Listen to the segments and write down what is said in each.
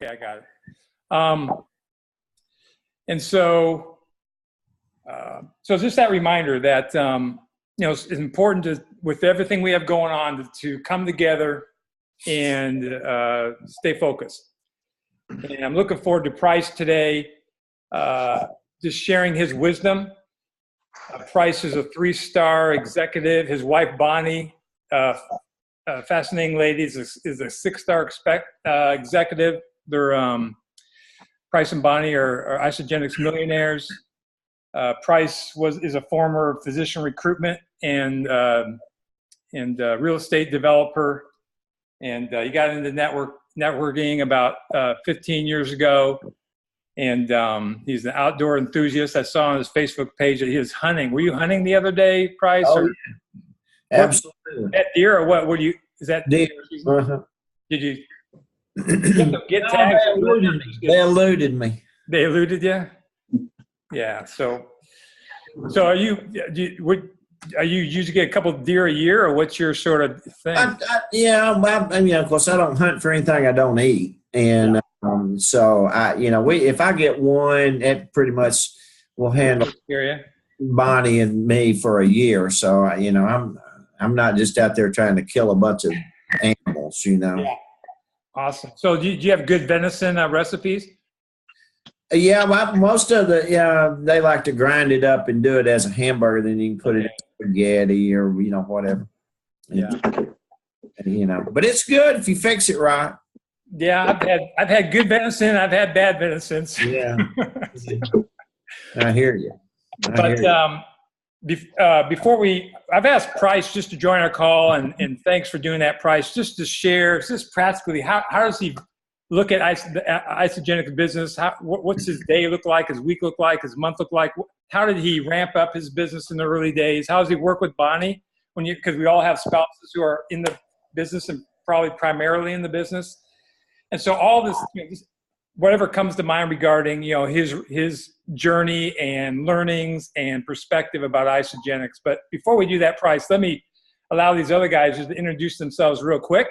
Okay, I got it. And so, so just that reminder that you know, it's important to, with everything we have going on, to come together and stay focused. And I'm looking forward to Price today, just sharing his wisdom. Price is a 3-star executive. His wife Bonnie, fascinating lady, is a 6-star executive. They're Price and Bonnie are ISAGENIX millionaires. Price is a former physician recruitment and real estate developer, and he got into networking about 15 years ago. And he's an outdoor enthusiast. I saw on his Facebook page that he was hunting. Were you hunting the other day, Price? Oh, yeah. Absolutely. That deer or what? Were you? Is that deer? Did you get tagged? They eluded me. They eluded you? Yeah. So are you usually get a couple of deer a year, or what's your sort of thing? Of course, I don't hunt for anything I don't eat, and so if I get one, it pretty much will handle Bonnie and me for a year. So I'm not just out there trying to kill a bunch of animals, Yeah. Awesome. So do you have good venison recipes? Yeah, most of they like to grind it up and do it as a hamburger. Then you can put it in spaghetti or whatever. Yeah. But it's good if you fix it right. Yeah, I've had good venison. I've had bad venison. Yeah. I hear you. Before I've asked Price just to join our call, and thanks for doing that, Price. Just to share, just practically, how does he look at ISAGENIX business? What's his day look like? His week look like? His month look like? How did he ramp up his business in the early days? How does he work with Bonnie? Because we all have spouses who are in the business and probably primarily in the business, and so all this, whatever comes to mind regarding his journey and learnings and perspective about ISAGENIX. But before we do that, Price, let me allow these other guys just to introduce themselves real quick.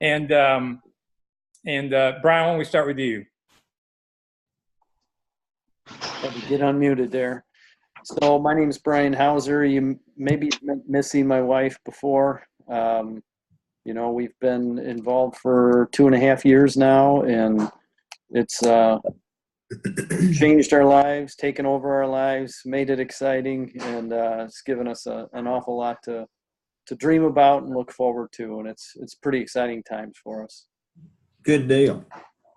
And Brian, why don't we start with you? Had to get unmuted there. So my name is Brian Hauser. You maybe met Missy, my wife, before. We've been involved for 2.5 years now, and it's changed our lives, taken over our lives, made it exciting, and it's given us an awful lot to dream about and look forward to, and it's pretty exciting times for us. Good deal.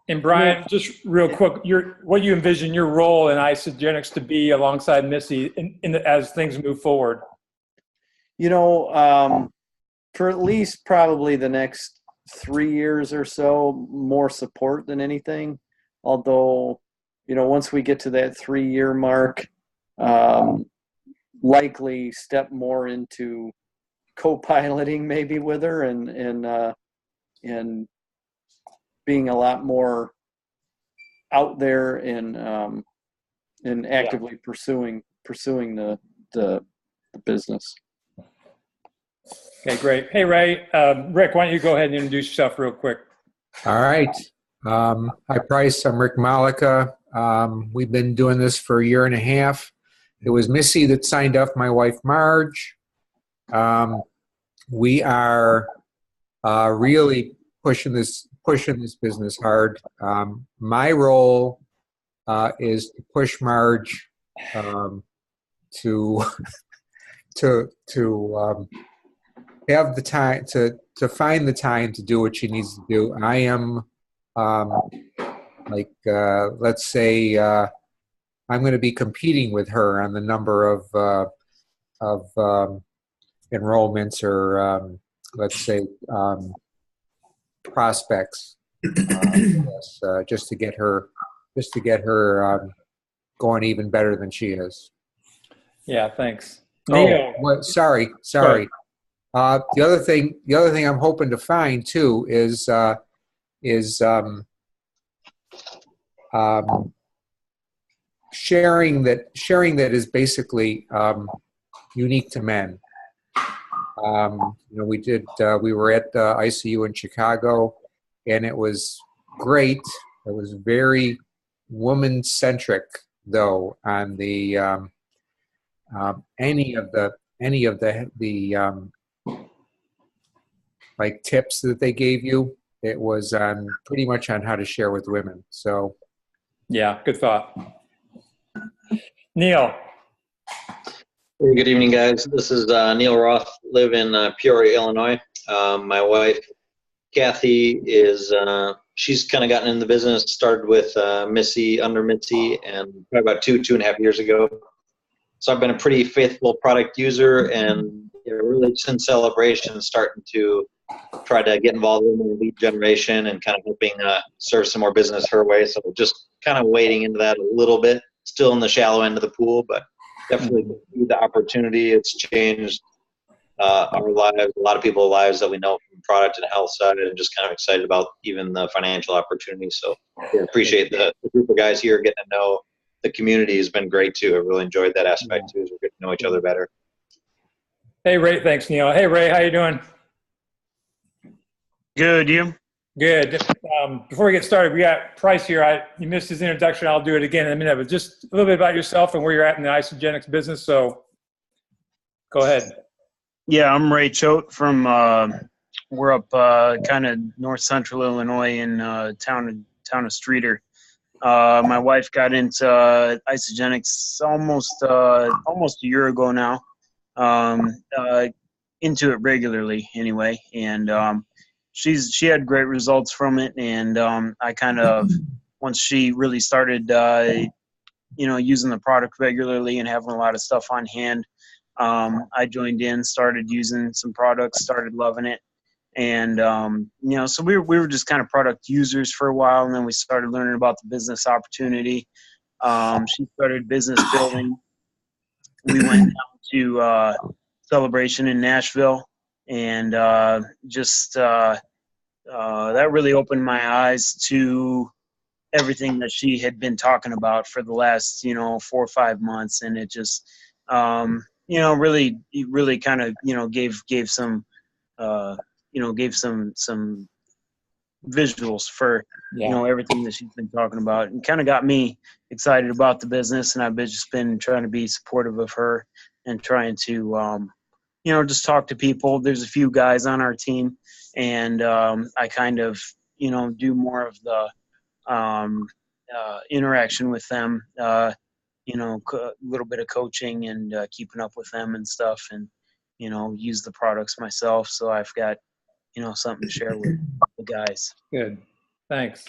And Brian, just real quick, what do you envision your role in ISAGENIX to be alongside Missy as things move forward? For at least probably the next 3 years or so, more support than anything. Although, once we get to that 3-year mark, likely step more into co-piloting maybe with her and being a lot more out there and actively pursuing the business. Okay, great. Hey, Ray. Rick, why don't you go ahead and introduce yourself real quick? All right. Hi, Price. I'm Rick Malika. We've been doing this for 1.5 years. It was Missy that signed up my wife, Marge. We are really pushing this business hard. My role is to push Marge to have the time to find the time to do what she needs to do. I am let's say I'm going to be competing with her on the number of enrollments or let's say prospects, just to get her going even better than she is. Yeah, thanks. Sorry. The other thing I'm hoping to find too is sharing that is basically unique to men. We were at ICU in Chicago, and it was great. It was very woman-centric, though, on the any of the like tips that they gave you. It was on pretty much on how to share with women. So, yeah, good thought. Neil. Hey, good evening, guys. This is Neil Roth, live in Peoria, Illinois. My wife, Kathy, she's kind of gotten in the business, started with Missy, under Missy, and probably about two and a half years ago. So I've been a pretty faithful product user, and really since Celebration, starting to try to get involved in the lead generation and kind of hoping serve some more business her way. So just kind of wading into that a little bit, still in the shallow end of the pool, but definitely the opportunity. It's changed our lives, a lot of people's lives that we know from product and health side, and just kind of excited about even the financial opportunities. So appreciate the group of guys here getting to know the community has been great too. I really enjoyed that aspect too, as we're getting to know each other better. Hey, Ray. Thanks, Neil. Hey, Ray. How you doing? Good. You? Good. Before we get started, we got Price here. You missed his introduction. I'll do it again in a minute, but just a little bit about yourself and where you're at in the ISAGENIX business. So go ahead. Yeah, I'm Ray Choate from, we're up kind of north central Illinois in town of Streeter. My wife got into ISAGENIX almost a year ago now, into it regularly anyway, and she had great results from it, and I kind of, once she really started using the product regularly and having a lot of stuff on hand, I joined in, started using some products, started loving it. And, so we were just kind of product users for a while, and then we started learning about the business opportunity. She started business building. We went down to Celebration in Nashville, and that really opened my eyes to everything that she had been talking about for the last, 4 or 5 months. And it just, really kind of, gave some, gave some visuals for, everything that she's been talking about, and kind of got me excited about the business. And I've just been trying to be supportive of her and trying to, just talk to people. There's a few guys on our team, and I kind of, do more of the interaction with them, a little bit of coaching and keeping up with them and stuff, and, use the products myself. So I've got, something to share with the guys. Good. Thanks.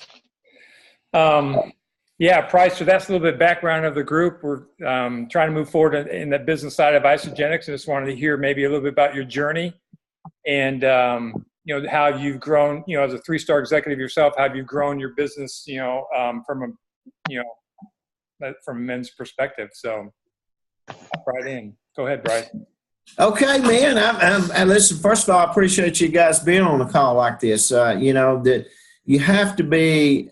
Price, so that's a little bit of background of the group. We're trying to move forward in the business side of ISAGENIX. I just wanted to hear maybe a little bit about your journey and, how you've grown, as a 3-star executive yourself, how have you grown your business, from a men's perspective. So hop right in. Go ahead, Bryce. Okay, man. I listen. First of all, I appreciate you guys being on a call like this. That you have to be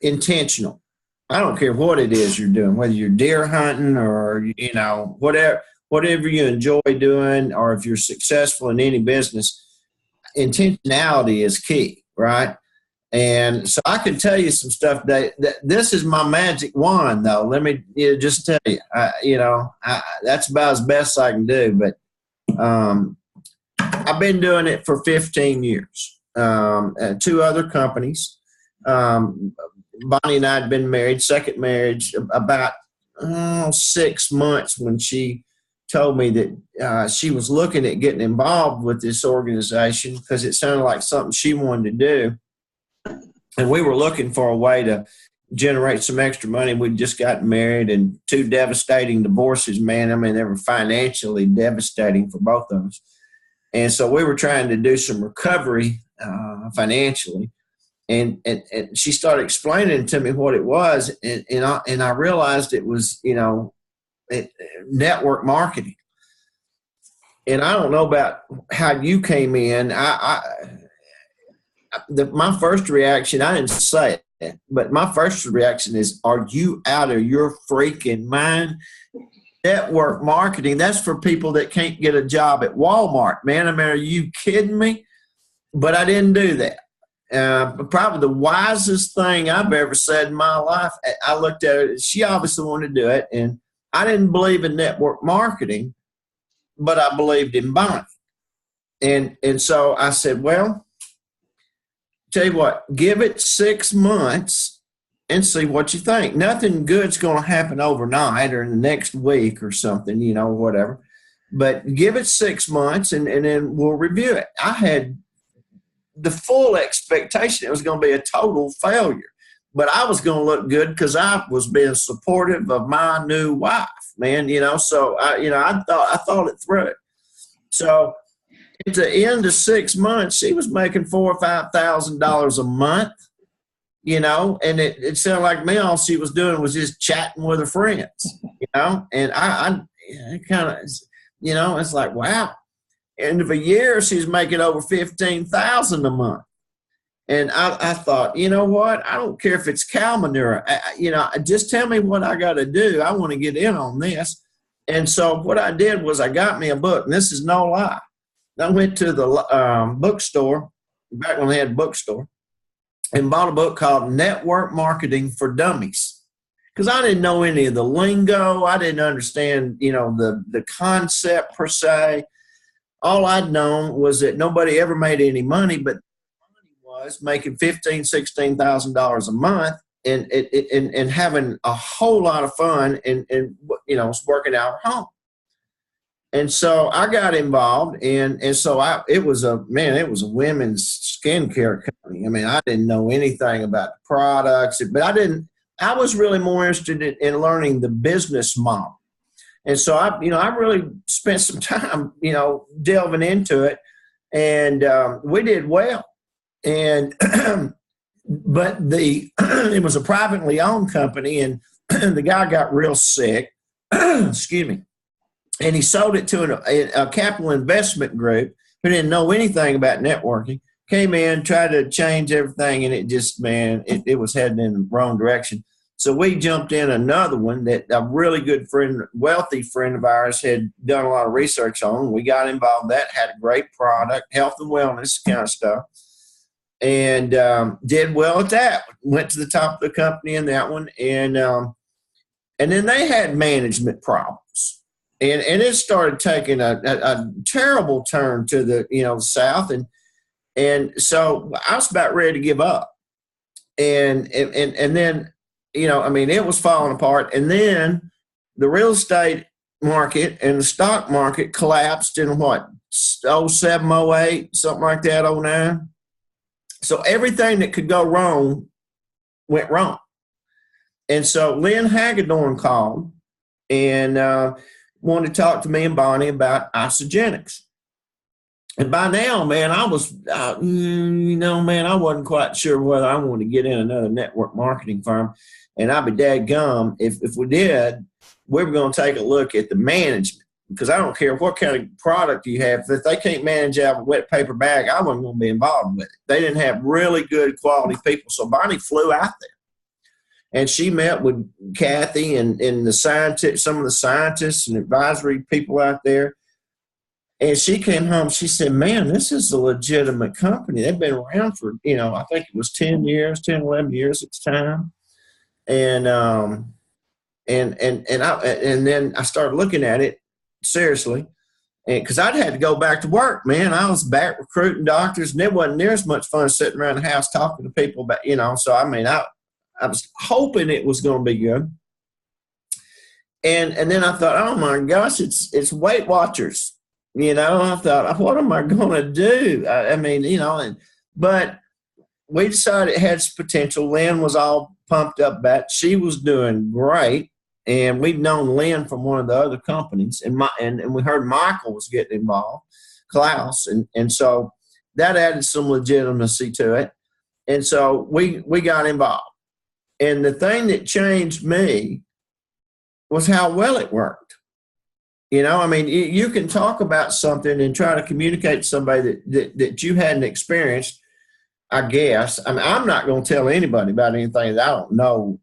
intentional. I don't care what it is you're doing, whether you're deer hunting or whatever you enjoy doing, or if you're successful in any business. Intentionality is key, right? And so I can tell you some stuff that this is my magic wand, though. Let me just tell you, that's about as best I can do. But I've been doing it for 15 years. 2 other companies. Bonnie and I had been married, second marriage, about 6 months when she told me that she was looking at getting involved with this organization because it sounded like something she wanted to do. And we were looking for a way to generate some extra money. We'd just gotten married, and 2 devastating divorces, man. I mean, they were financially devastating for both of us. And so we were trying to do some recovery financially. And she started explaining to me what it was. And I realized it was, network marketing. And I don't know about how you came in. My first reaction, I didn't say it, but my first reaction is, are you out of your freaking mind? Network marketing, that's for people that can't get a job at Walmart, man. I mean, are you kidding me? But I didn't do that. probably the wisest thing I've ever said in my life. I looked at her. She obviously wanted to do it, and I didn't believe in network marketing, but I believed in buying. And so I said, well, tell you what, give it 6 months and see what you think. Nothing good's going to happen overnight or in the next week or something, you know, whatever. But give it 6 months and then we'll review it. I had the full expectation it was going to be a total failure. But I was going to look good because I was being supportive of my new wife, man, you know. So, I thought it through. So at the end of 6 months, she was making $4,000 or $5,000 a month, you know, and it sounded like me, all she was doing was just chatting with her friends, you know, and I kind of, you know, it's like, wow. End of a year, she's making over $15,000 a month. And I thought, you know what? I don't care if it's cow manure. Just tell me what I got to do. I want to get in on this. And so what I did was I got me a book, and this is no lie. I went to the bookstore, back when they had a bookstore, and bought a book called Network Marketing for Dummies. Because I didn't know any of the lingo. I didn't understand, you know, the concept per se. All I'd known was that nobody ever made any money, but money was making $15,000, $16,000 a month and having a whole lot of fun and you know, working out at home. And so I got involved, and so it was a women's skincare company. I mean, I didn't know anything about the products, but I was really more interested in learning the business model. And so I really spent some time, you know, delving into it, and we did well. And but it was a privately owned company, and the guy got real sick. Excuse me. And he sold it to a capital investment group who didn't know anything about networking. Came in, tried to change everything, and it just, man, it was heading in the wrong direction. So we jumped in another one that a really good friend, wealthy friend of ours had done a lot of research on. We got involved in that, had a great product, health and wellness kind of stuff, and did well at that. Went to the top of the company in that one, and then they had management problems. And it started taking a terrible turn to the, you know, south. And so I was about ready to give up. And then, you know, I mean, it was falling apart. And then the real estate market and the stock market collapsed in what, 07, 08, something like that, 09. So everything that could go wrong went wrong. And so Lynn Hagedorn called and wanted to talk to me and Bonnie about ISAGENIX. And by now, man, I was, I wasn't quite sure whether I wanted to get in another network marketing firm. And I'd be dadgum, if we did, we were going to take a look at the management, because I don't care what kind of product you have. If they can't manage out of a wet paper bag, I wasn't going to be involved with it. They didn't have really good quality people. So Bonnie flew out there. And she met with Kathy and the scientists, some of the scientists and advisory people out there. And she came home. She said, man, this is a legitimate company. They've been around for, you know, I think it was 10, 11 years at the time. And then I started looking at it seriously. And because I'd had to go back to work, man. I was back recruiting doctors, and it wasn't near as much fun sitting around the house talking to people about, you know. So, I mean, I was hoping it was going to be good. And then I thought, oh my gosh, it's Weight Watchers. You know, I thought, what am I going to do? I mean, you know, but we decided it had some potential. Lynn was all pumped up about it. She was doing great. And we'd known Lynn from one of the other companies. And we heard Michael was getting involved, Klaus. And so that added some legitimacy to it. And so we got involved. And the thing that changed me was how well it worked. You know, I mean, you can talk about something and try to communicate to somebody that you hadn't experienced, I guess. I mean, I'm not going to tell anybody about anything that I don't know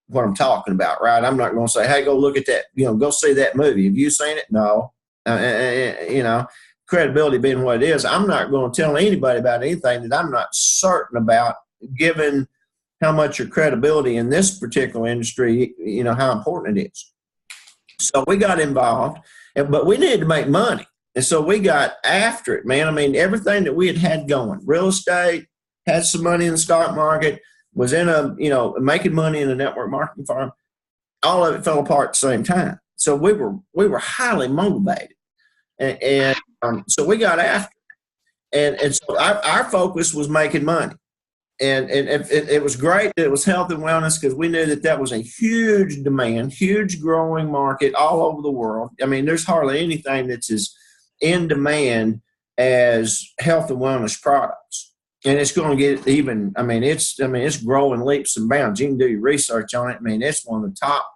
what I'm talking about, right? I'm not going to say, hey, go look at that, you know, go see that movie. Have you seen it? No. You know, of credibility being what it is, I'm not going to tell anybody about anything that I'm not certain about, given how much your credibility in this particular industry, how important it is. So we got involved, but we needed to make money. And so we got after it, man. I mean, everything that we had going, real estate, had some money in the stock market, was in making money in a network marketing firm. All of it fell apart at the same time. So we were highly motivated. And so we got after it. And so our focus was making money. And it was great that it was health and wellness, because we knew that was a huge demand, huge growing market all over the world. I mean, there's hardly anything that's as in demand as health and wellness products. And it's going to get even, it's growing leaps and bounds. You can do your research on it. I mean, it's one of the top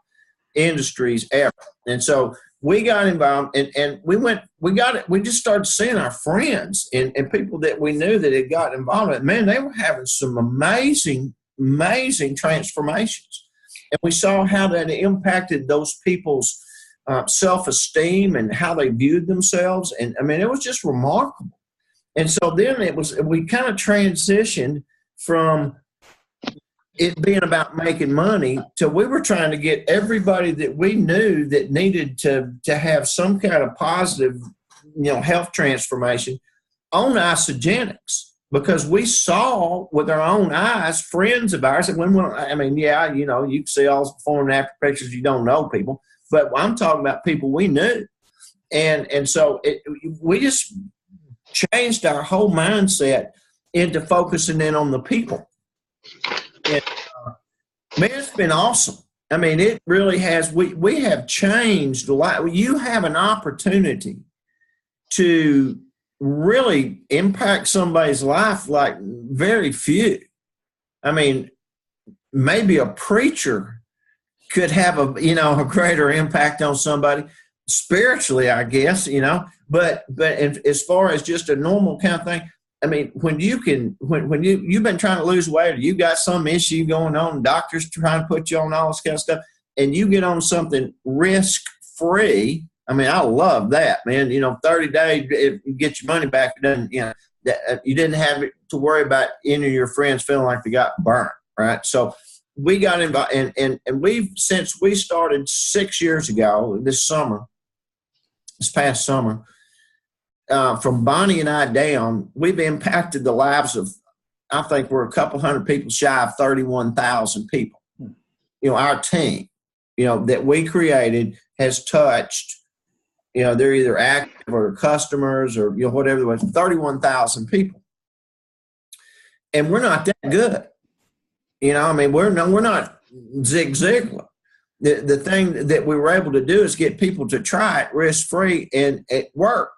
industries ever. And so we got involved, and we just started seeing our friends and people that we knew that had gotten involved in it. Man, they were having some amazing transformations. And we saw how that impacted those people's self-esteem and how they viewed themselves. And I mean, it was just remarkable. And so then we kind of transitioned from it being about making money to we were trying to get everybody that we knew that needed to have some kind of positive, health transformation on ISAGENIX, because we saw with our own eyes friends of ours that you can see all the before and after pictures, you don't know people, but I'm talking about people we knew. And so we just changed our whole mindset into focusing in on the people. And, man, it's been awesome. I mean, it really has. We have changed a lot. You have an opportunity to really impact somebody's life like very few. I mean, maybe a preacher could have a greater impact on somebody spiritually, I guess, but as far as just a normal kind of thing, I mean, when you've been trying to lose weight, or you got some issue going on, doctors trying to put you on all this kind of stuff, and you get on something risk-free. I mean, I love that, man. 30 days, if you get your money back, it doesn't, you didn't have to worry about any of your friends feeling like they got burnt, right? So we got involved, and since we started 6 years ago, this past summer, from Bonnie and I down, we've impacted the lives of, I think we're a couple hundred people shy of 31,000 people. Our team, that we created has touched, they're either active or customers or, whatever it was, 31,000 people. And we're not that good. We're not Zig Ziglar. The thing that we were able to do is get people to try it risk-free, and it worked.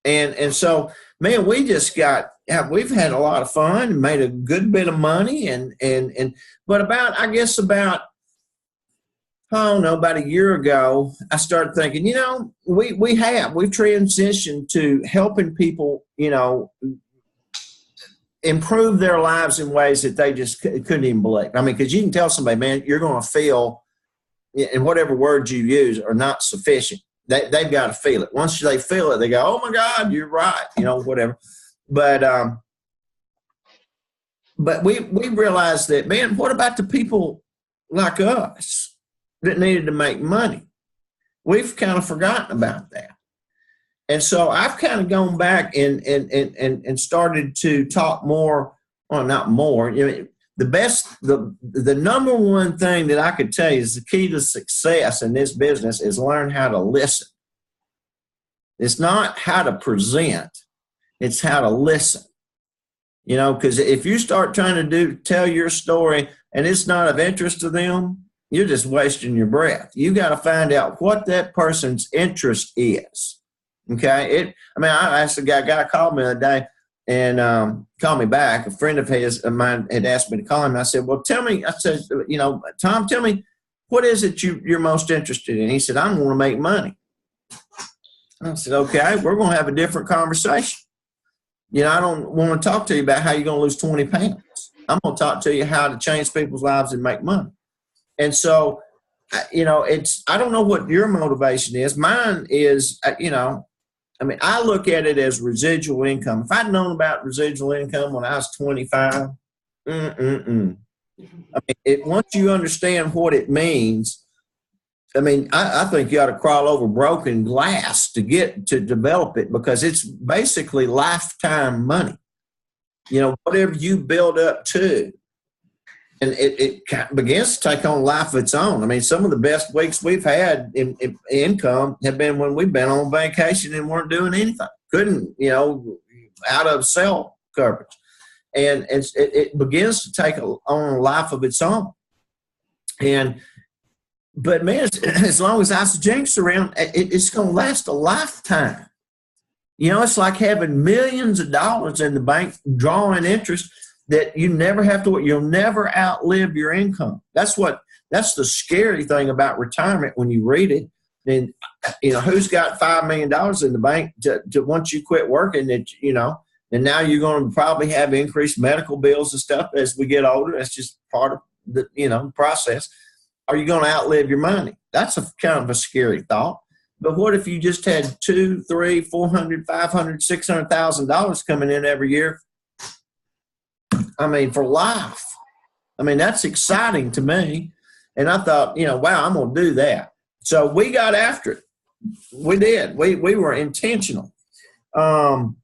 And so, man, we've had a lot of fun and made a good bit of money. But about a year ago, I started thinking, we've transitioned to helping people, improve their lives in ways that they just couldn't even believe. I mean, because you can tell somebody, man, you're going to feel, and whatever words you use are not sufficient. They've got to feel it. Once they feel it, they go, "Oh my God, you're right," whatever. But we realized that, man, what about the people like us that needed to make money? We've kind of forgotten about that. And so I've kind of gone back and started to talk more. Well, not more. The number one thing that I could tell you is the key to success in this business is learn how to listen. It's not how to present, it's how to listen. Because if you start trying to tell your story and it's not of interest to them, you're just wasting your breath. You got to find out what that person's interest is. Okay. I asked a guy called me the other day and called me back. A friend of mine had asked me to call him. I said, well, tell me, Tom, tell me, what is it you're most interested in? He said, I want to make money. I said, okay, we're going to have a different conversation. I don't want to talk to you about how you're going to lose 20 pounds. I'm going to talk to you how to change people's lives and make money. And so, I don't know what your motivation is. Mine is, I mean, I look at it as residual income. If I'd known about residual income when I was 25, I mean, once you understand what it means, I mean, I think you ought to crawl over broken glass to develop it, because it's basically lifetime money. You know, whatever you build up to, and it begins to take on life of its own. I mean, some of the best weeks we've had in income have been when we've been on vacation and weren't doing anything. Couldn't, you know, out of cell coverage. And it begins to take on a life of its own. But man, as long as ISAGENIX around, it's going to last a lifetime. You know, it's like having millions of dollars in the bank drawing interest that you never have to, you'll never outlive your income. That's the scary thing about retirement when you read it. And, you know, who's got $5 million in the bank to once you quit working, that, you know, and now you're going to probably have increased medical bills and stuff as we get older. That's just part of the, you know, process. Are you going to outlive your money? That's a kind of a scary thought. But what if you just had $200,000, $300,000, $400,000, $500,000, $600,000 coming in every year? I mean, for life. I mean, that's exciting to me. And I thought, you know, wow, I'm going to do that. So we got after it. We did. We were intentional. But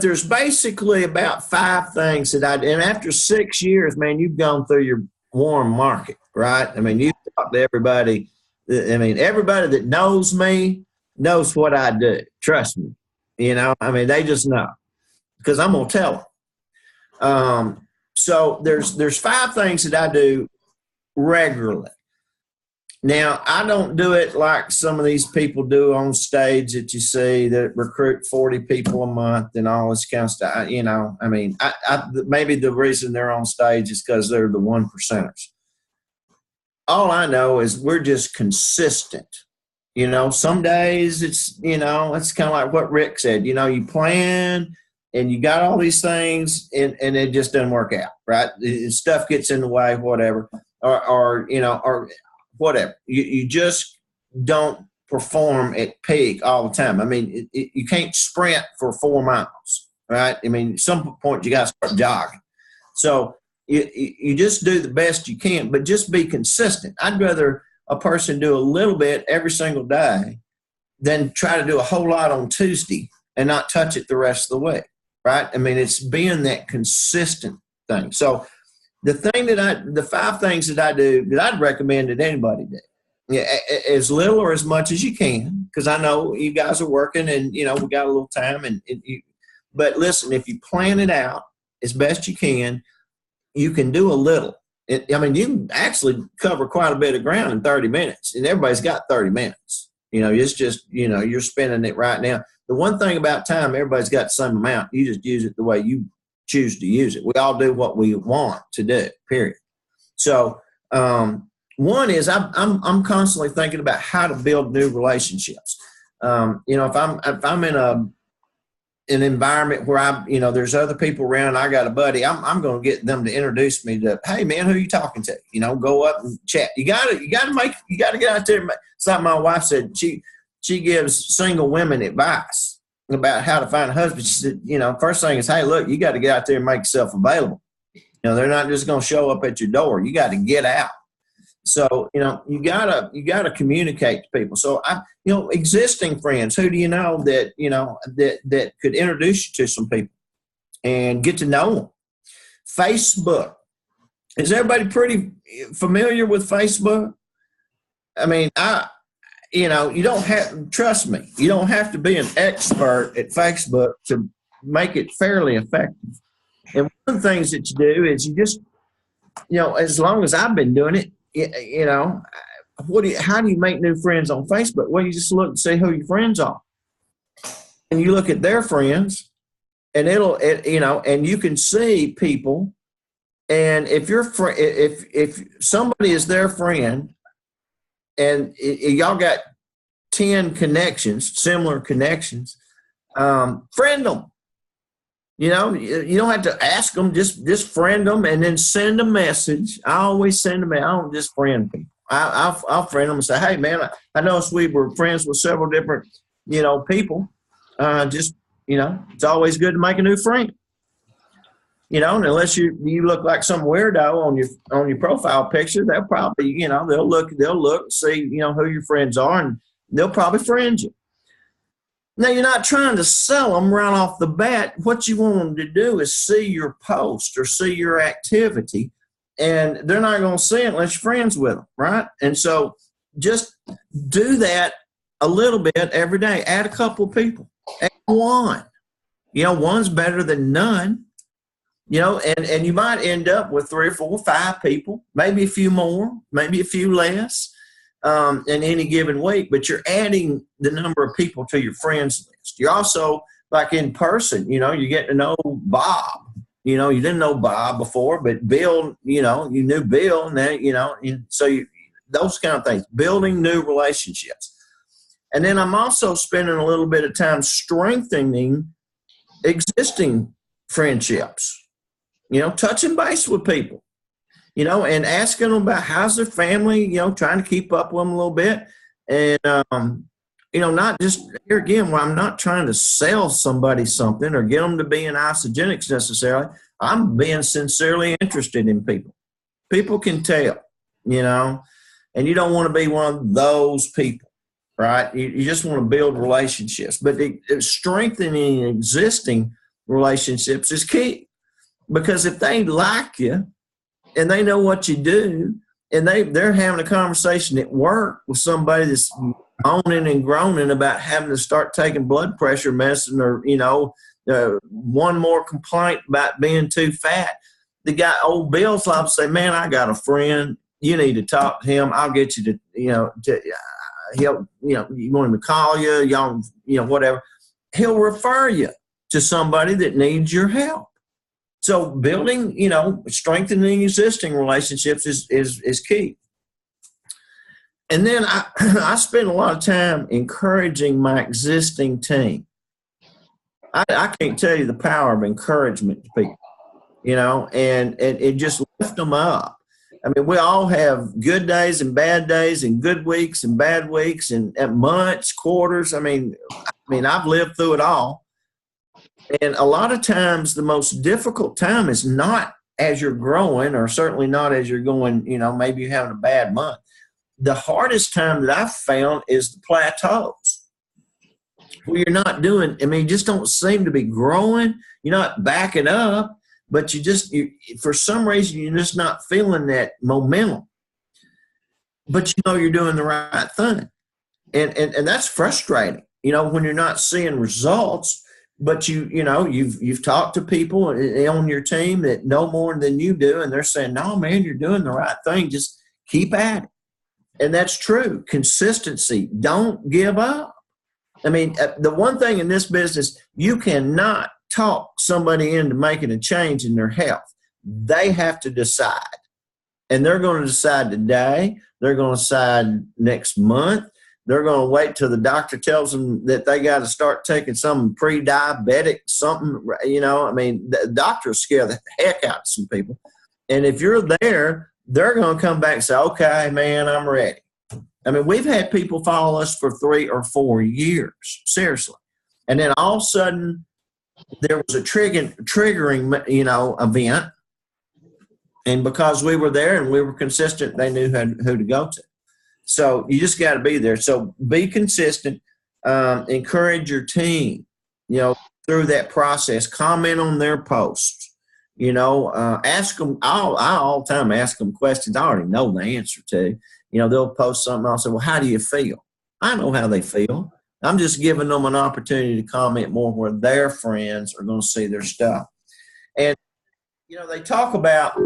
there's basically about 5 things that and after 6 years, man, you've gone through your warm market, right? I mean, you talk to everybody. I mean, everybody that knows me knows what I do. Trust me. You know, I mean, they just know, because I'm going to tell them. So there's 5 things that I do regularly. Now, I don't do it like some of these people do on stage that you see that recruit 40 people a month and all this kind of stuff. You know, I mean, maybe the reason they're on stage is because they're the 1%ers. All I know is we're just consistent. You know, some days it's, you know, it's kind of like what Rick said. You know, you plan and you got all these things and it just doesn't work out, right? Stuff gets in the way, whatever, or you know, or whatever. You just don't perform at peak all the time. I mean, you can't sprint for 4 miles, right? I mean, at some point you got to start jogging. So you just do the best you can, but just be consistent. I'd rather a person do a little bit every single day than try to do a whole lot on Tuesday and not touch it the rest of the week, right? I mean, it's being that consistent thing. So the 5 things that I do that I'd recommend that anybody do, yeah, as little or as much as you can, because I know you guys are working and, you know, we got a little time. But listen, if you plan it out as best you can do a little. I mean, you can actually cover quite a bit of ground in 30 minutes, and everybody's got 30 minutes. You know, it's just, you know, you're spending it right now. The one thing about time, everybody's got the same amount. You just use it the way you choose to use it. We all do what we want to do, period. So one is I'm constantly thinking about how to build new relationships. You know, if I'm in an environment where you know, there's other people around, I got a buddy, I'm going to get them to introduce me to, hey man, who are you talking to? You know, go up and chat. You got to get out there. It's like my wife said, she gives single women advice about how to find a husband. She said, you know, first thing is, hey, look, you got to get out there and make yourself available. You know, they're not just going to show up at your door. You got to get out. So, you know, you gotta communicate to people. So you know, existing friends, who do you know that, you know, that could introduce you to some people and get to know them? Facebook. Is everybody pretty familiar with Facebook? I mean, you know, you don't have, trust me, you don't have to be an expert at Facebook to make it fairly effective. And one of the things that you do is you just, you know, as long as I've been doing it, you know, how do you make new friends on Facebook? Well, you just look and see who your friends are, and you look at their friends, and you know, and you can see people. And if if somebody is their friend, and y'all got 10 connections, similar connections, friend them. You know, you don't have to ask them, just friend them and then send a message. I always send them. I don't just friend people. I'll friend them and say, hey, man, I noticed we were friends with several different people. Just, it's always good to make a new friend. And unless you look like some weirdo on your profile picture, they'll probably, they'll look, see, who your friends are, and they'll probably friend you. Now, you're not trying to sell them right off the bat. What you want them to do is see your post or see your activity, and they're not going to see it unless you're friends with them, right? And so just do that a little bit every day. Add a couple of people. Add one. One's better than none. And you might end up with 3 or 4 or 5 people, maybe a few more, maybe a few less in any given week, but you're adding the number of people to your friends list. You're also, like in person, you get to know Bob. You didn't know Bob before, but Bill, you knew Bill. Now, those kind of things, building new relationships. And then I'm also spending a little bit of time strengthening existing friendships. Touching base with people, and asking them about how's their family, trying to keep up with them a little bit. And, not just, here again, where I'm not trying to sell somebody something or get them to be an ISAGENIX necessarily. I'm being sincerely interested in people. People can tell, and you don't want to be one of those people, right? You just want to build relationships. But strengthening existing relationships is key. Because if they like you and they know what you do, and they're having a conversation at work with somebody that's moaning and groaning about having to start taking blood pressure medicine, or one more complaint about being too fat, the guy, old Bill's liable to say, "Man, I got a friend. You need to talk to him. I'll get you to he'll you want him to call you, y'all whatever. He'll refer you to somebody that needs your help." So building, strengthening existing relationships is key. And then I spend a lot of time encouraging my existing team. I can't tell you the power of encouragement to people, and it just lift them up. I mean, we all have good days and bad days, and good weeks and bad weeks, and months, quarters. I mean, I've lived through it all. And a lot of times the most difficult time is not as you're growing, or certainly not as you're going, maybe you're having a bad month. The hardest time that I've found is the plateaus, where you're not doing, you just don't seem to be growing. You're not backing up, but for some reason, you're just not feeling that momentum. But you're doing the right thing. And that's frustrating, when you're not seeing results. But you've talked to people on your team that know more than you do, and they're saying, "No, man, you're doing the right thing. Just keep at it." And that's true. Consistency. Don't give up. The one thing in this business, you cannot talk somebody into making a change in their health. They have to decide, and they're going to decide today. They're going to decide next month. They're going to wait till the doctor tells them that they got to start taking some pre-diabetic something, the doctors scare the heck out of some people. And if you're there, they're going to come back and say, "Okay, man, I'm ready." We've had people follow us for 3 or 4 years, seriously. And then all of a sudden there was a triggering, event. And because we were there and we were consistent, they knew who to go to. So you just got to be there. So be consistent. Encourage your team, through that process. Comment on their posts. Ask them. I all the time ask them questions I already know the answer to. They'll post something. I'll say, "Well, how do you feel?" I know how they feel. I'm just giving them an opportunity to comment more where their friends are going to see their stuff. And they talk about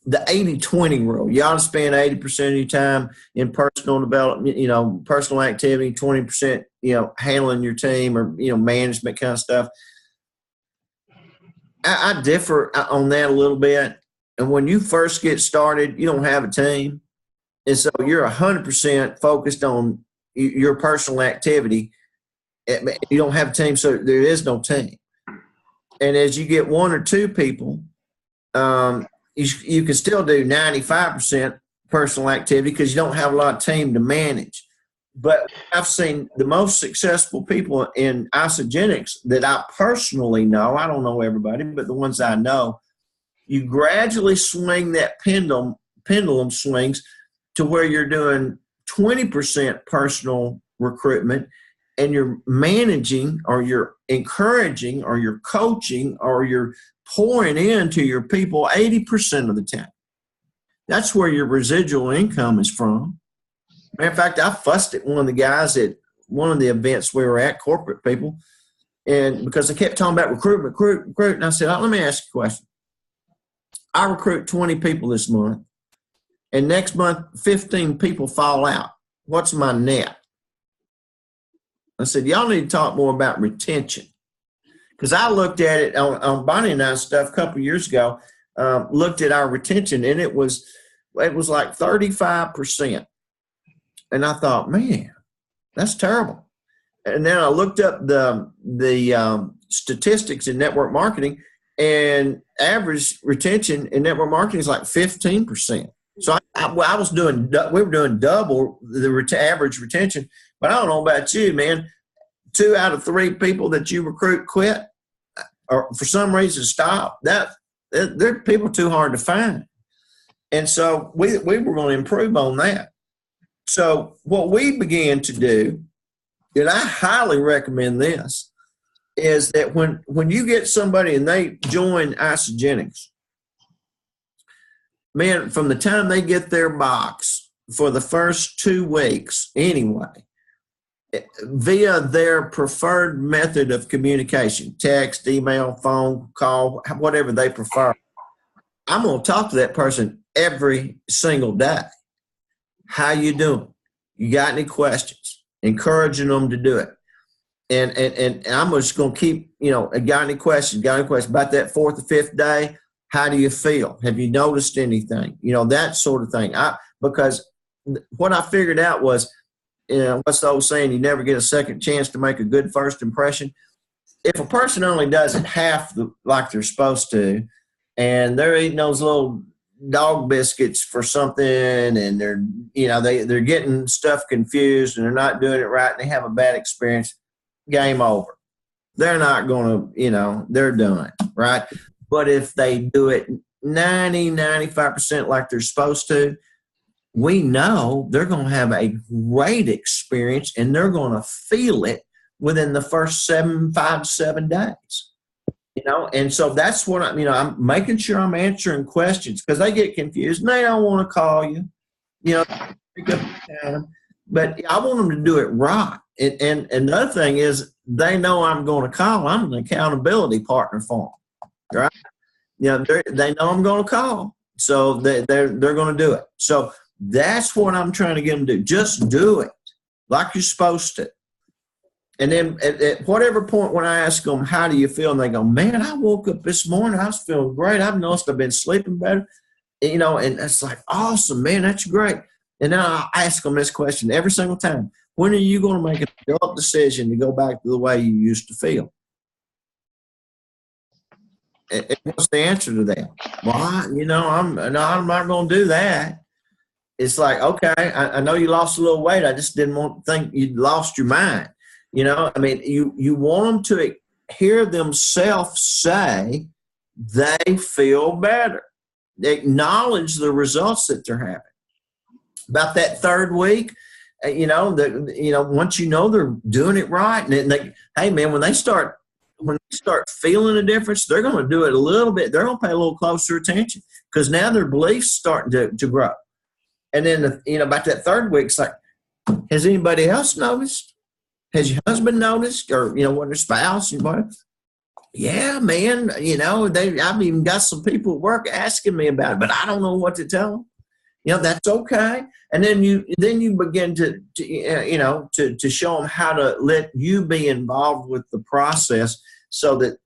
the 80-20 rule. You ought to spend 80% of your time in personal development, personal activity, 20%, handling your team or, management kind of stuff. I differ on that a little bit. And when you first get started, you don't have a team. And so you're 100% focused on your personal activity. You don't have a team, so there is no team. And as you get 1 or 2 people, you can still do 95% personal activity because you don't have a lot of team to manage. But I've seen the most successful people in ISAGENIX that I personally know, I don't know everybody, but the ones I know, you gradually swing that pendulum swings to where you're doing 20% personal recruitment, and you're managing, or you're encouraging, or you're coaching, or you're pouring into your people 80% of the time. That's where your residual income is from. Matter of fact, I fussed at one of the guys at one of the events we were at, corporate people, and because I kept talking about recruit, and I said, let me ask you a question. I recruit 20 people this month, and next month 15 people fall out. What's my net? I said, y'all need to talk more about retention. Because I looked at it on Bonnie and I's stuff a couple of years ago, looked at our retention, and it was like 35%. And I thought, man, that's terrible. And then I looked up the statistics in network marketing, and average retention in network marketing is like 15%. So we were doing double the average retention. But I don't know about you, man. 2 out of 3 people that you recruit quit, or for some reason stop. They're people too hard to find. And so we were going to improve on that. So what we began to do, and I highly recommend this, is that when you get somebody and they join ISAGENIX, man, from the time they get their box for the first 2 weeks anyway, via their preferred method of communication, text, email, phone, call, whatever they prefer, I'm going to talk to that person every single day. How you doing? You got any questions? Encouraging them to do it. And I'm just going to keep, got any questions about that 4th or 5th day? How do you feel? Have you noticed anything? That sort of thing. Because what I figured out was, what's the old saying? You never get a second chance to make a good first impression. If a person only does it half like they're supposed to, and they're eating those little dog biscuits for something, and they're getting stuff confused, and they're not doing it right, and they have a bad experience, game over. They're not going to, they're done, right? But if they do it 95% like they're supposed to, we know they're going to have a great experience, and they're going to feel it within the first 5 to 7 days. And so that's what I'm making sure I'm answering questions, because they get confused and they don't want to call you, pick up the time. But I want them to do it right. And another thing is, they know I'm going to call. I'm an accountability partner for them, right? They know I'm going to call, so they're going to do it. So that's what I'm trying to get them to do. Just do it like you're supposed to. And then at whatever point when I ask them, how do you feel? And they go, man, I woke up this morning, I was feeling great. I've noticed I've been sleeping better. And it's like, awesome, man, that's great. And then I ask them this question every single time. When are you going to make an adult decision to go back to the way you used to feel? And what's the answer to that? Well, I'm not going to do that. It's like, okay, I know you lost a little weight. I just didn't want to think you'd lost your mind. You want them to hear themselves say they feel better. They acknowledge the results that they're having. About that 3rd week, once they're doing it right, and hey man, when they start feeling a difference, they're going to do it a little bit. They're going to pay a little closer attention, because now their beliefs starting to grow. And then about that 3rd week, it's like, has anybody else noticed? Has your husband noticed, or what, their spouse? Yeah, man. I've even got some people at work asking me about it, but I don't know what to tell them. That's okay. And then you begin to show them how to let you be involved with the process, so that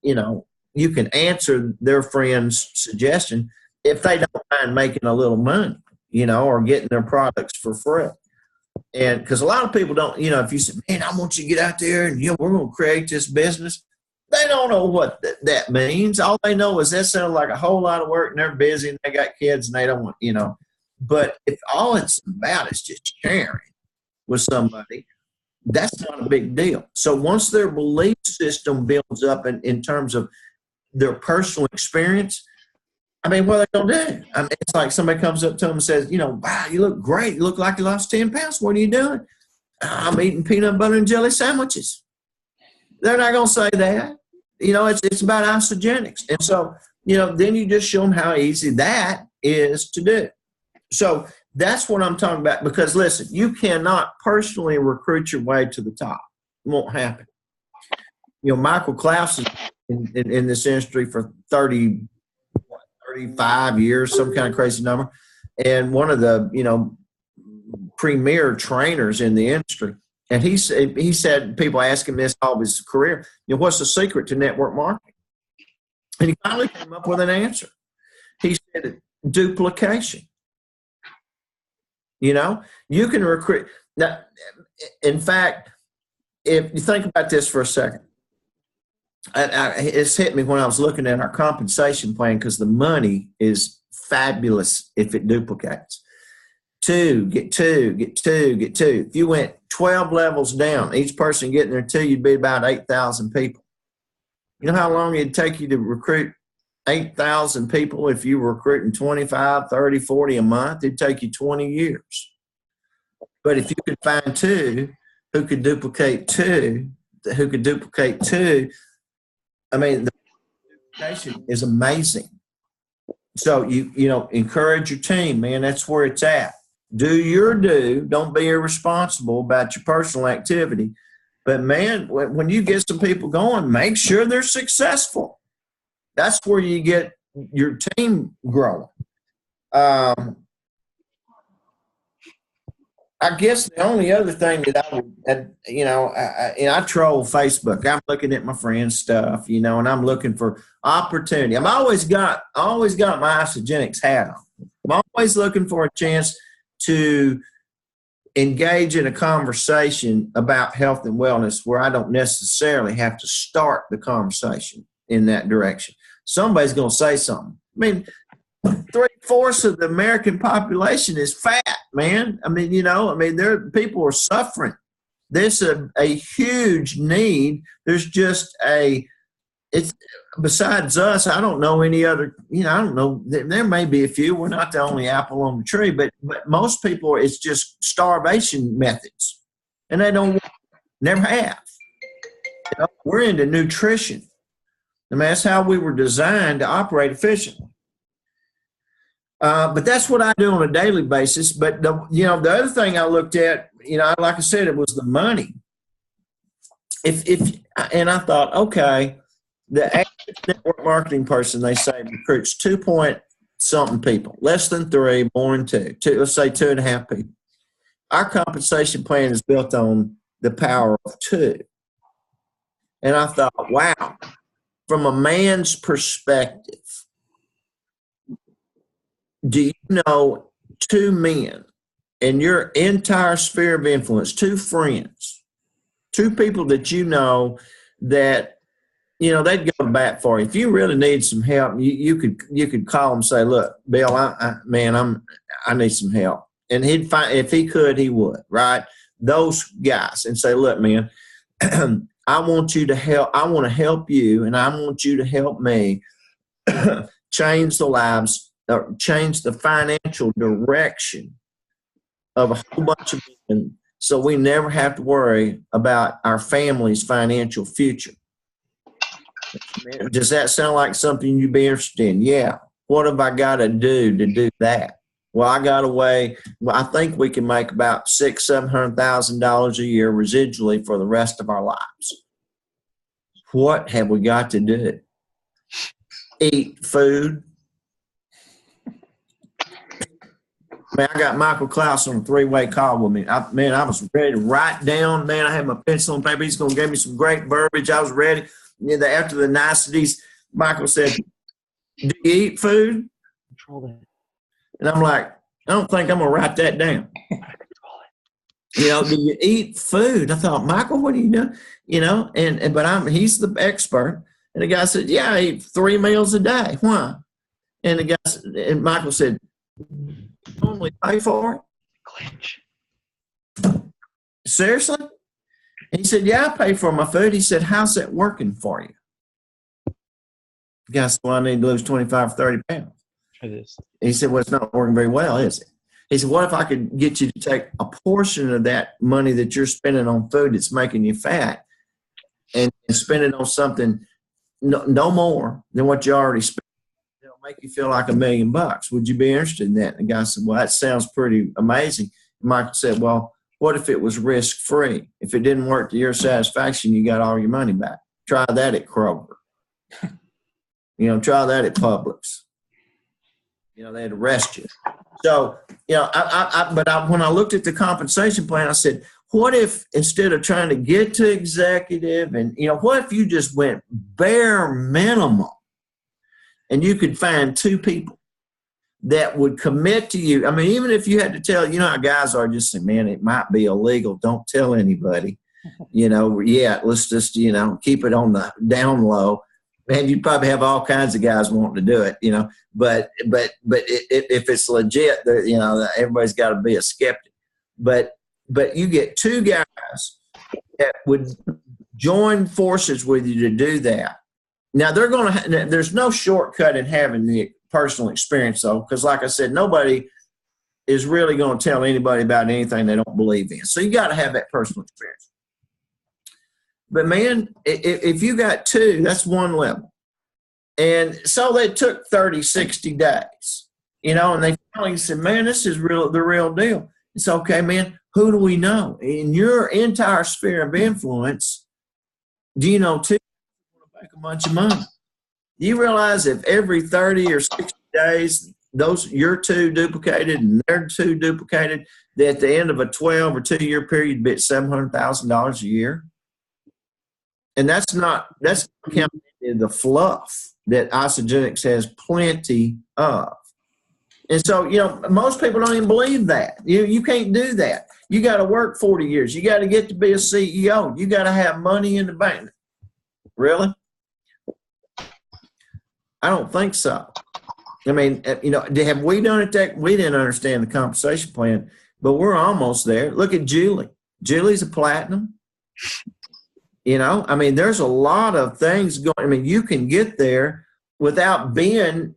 you can answer their friend's suggestion if they don't mind making a little money, or getting their products for free. And because a lot of people don't, if you say, man, I want you to get out there and we're going to create this business, they don't know what that means. All they know is that sounds like a whole lot of work, and they're busy and they got kids and they don't want, But if all it's about is just sharing, with somebody, that's not a big deal. So once their belief system builds up in terms of their personal experience, I mean, what are they going to do? I mean, it's like somebody comes up to them and says, you know, wow, you look great. You look like you lost 10 pounds. What are you doing? I'm eating peanut butter and jelly sandwiches. They're not going to say that. You know, it's about ISAGENIX. And so, you know, then you just show them how easy that is to do. So that's what I'm talking about, because listen, you cannot personally recruit your way to the top. It won't happen. You know, Michael Klaus is in this industry for 35 years, some kind of crazy number. And one of the, you know, premier trainers in the industry. And he said, people ask him this all of his career, you know, what's the secret to network marketing? And he finally came up with an answer. He said, duplication. You know, you can recruit. Now, in fact, if you think about this for a second, it's hit me when I was looking at our compensation plan, because the money is fabulous if it duplicates. 2, get 2, get 2, get 2. If you went 12 levels down, each person getting their 2, you'd be about 8,000 people. You know how long it'd take you to recruit 8,000 people if you were recruiting 25, 30, 40 a month? It'd take you 20 years. But if you could find 2 who could duplicate 2, I mean, the duplication is amazing. So you know, encourage your team, man. That's where it's at. Do your due. Don't be irresponsible about your personal activity. But man, when you get some people going, make sure they're successful. That's where you get your team growing. I guess the only other thing that I would, you know, I troll Facebook. I'm looking at my friends' stuff, you know, and I'm looking for opportunity. I've always got my ISAGENIX hat on. I'm always looking for a chance to engage in a conversation about health and wellness where I don't necessarily have to start the conversation in that direction. Somebody's going to say something. I mean, 3/4 of the American population is fat, man. I mean, you know, people are suffering. There's a huge need. There's just it's besides us, I don't know any other, you know, I don't know. There may be a few. We're not the only apple on the tree, but most people, it's just starvation methods. And they don't, never have. You know, we're into nutrition. I mean, that's how we were designed to operate efficiently. But that's what I do on a daily basis. But, the other thing I looked at, you know, like I said, it was the money. And I thought, okay, the average network marketing person, they say, recruits 2-point-something people, less than 3, more than 2. Let's say 2.5 people. Our compensation plan is built on the power of 2. And I thought, wow, from a man's perspective, do you know 2 men in your entire sphere of influence, 2 friends, 2 people that you know that, you know, they'd go to bat for you. If you really need some help, you could call them and say, look, Bill, I need some help. And he'd find, if he could, he would, right? Those guys, and say, look, man, I want you to help. I want to help you, and I want you to help me change the lives, or change the financial direction of a whole bunch of men, so we never have to worry about our family's financial future. Does that sound like something you'd be interested in? Yeah. What have I got to do that? Well, I got a way. Well, I think we can make about $600,000-$700,000 a year residually for the rest of our lives. What have we got to do? Eat food. Man, I got Michael Klaus on a 3-way call with me. I was ready to write down. Man, I had my pencil and paper. He's going to give me some great verbiage. I was ready. You know, after the niceties, Michael said, do you eat food? And I'm like, I don't think I'm going to write that down. You know, do you eat food? I thought, Michael, what do you do? You know, but he's the expert. And the guy said, yeah, I eat 3 meals a day. Why? And Michael said, only pay for it? seriously? And he said, yeah, I pay for my food. He said, how's that working for you? The guy said, well, I need to lose 25 or 30 pounds. It is. He said, well, it's not working very well, is it? He said, what if I could get you to take a portion of that money that you're spending on food that's making you fat and spend it on something no more than what you already spent? It'll make you feel like $1 million. Would you be interested in that? And the guy said, well, that sounds pretty amazing. And Michael said, well, what if it was risk-free? If it didn't work to your satisfaction, you got all your money back. Try that at Kroger. Try that at Publix. They'd arrest you. So, when I looked at the compensation plan, I said, what if instead of trying to get to executive and, what if you just went bare minimum and you could find 2 people that would commit to you? I mean, even if you had to tell, how guys are, just say, man, it might be illegal. Don't tell anybody, let's just, keep it on the down low. Man, you'd probably have all kinds of guys wanting to do it, but if it's legit, everybody's got to be a skeptic. But you get 2 guys that would join forces with you to do that. Now there's no shortcut in having the personal experience though, because like I said, nobody is really going to tell anybody about anything they don't believe in. So you got to have that personal experience. But man, if you got 2, that's one level. And so they took 30, 60 days, and they finally said, man, this is the real deal. It's okay, man. Who do we know? In your entire sphere of influence, do you know 2 people want to make a bunch of money? Do you realize if every 30 or 60 days, your 2 duplicated and their 2 duplicated, that at the end of a 12 or 2-year period, you'd be at $700,000 a year? And that's counting the fluff that ISAGENIX has plenty of. And so, most people don't even believe that. You can't do that. You got to work 40 years. You got to get to be a CEO. You got to have money in the bank. Really? I don't think so. I mean, have we done it we didn't understand the compensation plan, but we're almost there. Look at Julie. Julie's a platinum. There's a lot of things going. You can get there without being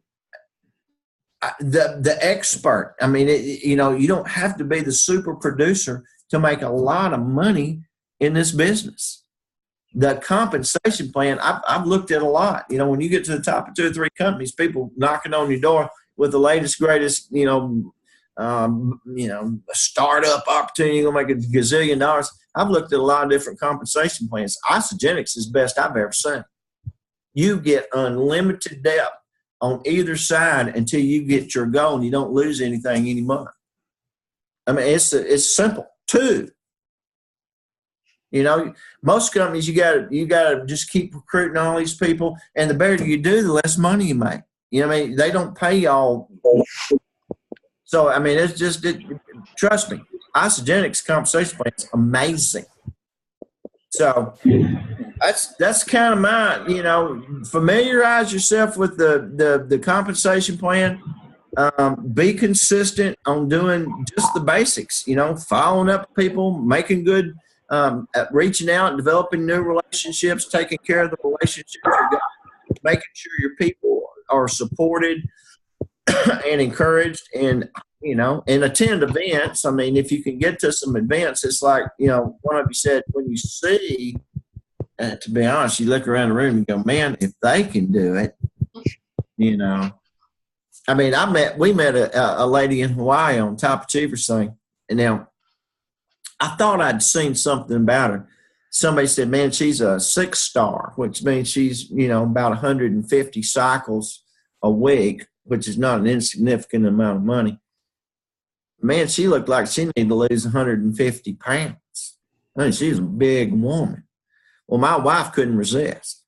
the expert. You don't have to be the super producer to make a lot of money in this business. The compensation plan, I've looked at a lot. When you get to the top of 2 or 3 companies, people knocking on your door with the latest, greatest, a startup opportunity, you're going to make $1 gazillion. I've looked at a lot of different compensation plans. ISAGENIX is the best I've ever seen. You get unlimited depth on either side until you get your goal and you don't lose anything any month. It's simple. 2. Most companies, you got to just keep recruiting all these people, and the better you do, the less money you make. They don't pay y'all. So, it's just, trust me, ISAGENIX compensation plan is amazing. So that's kind of my, familiarize yourself with the compensation plan. Be consistent on doing just the basics, following up people, making good, reaching out and developing new relationships, taking care of the relationships you got, making sure your people are supported and encouraged, and attend events. If you can get to some events, it's like, one of you said, when you see, to be honest, you look around the room and go, man, if they can do it, we met a lady in Hawaii on Top Achievers thing. And now I thought I'd seen something about her. Somebody said, man, she's a 6-star, which means she's, about 150 cycles a week, which is not an insignificant amount of money. Man, she looked like she needed to lose 150 pounds. She's a big woman. Well, my wife couldn't resist.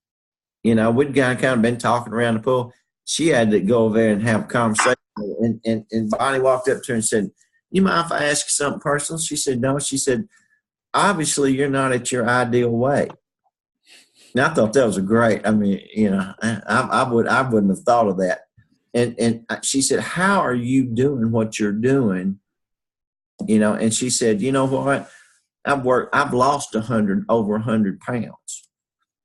We'd kind of been talking around the pool. She had to go over there and have a conversation. And Bonnie walked up to her and said, you mind if I ask you something personal? She said, no. She said, obviously you're not at your ideal weight. And I thought that was great. I wouldn't have thought of that. And she said, how are you doing what you're doing? And she said, you know what? I've lost over 100 pounds.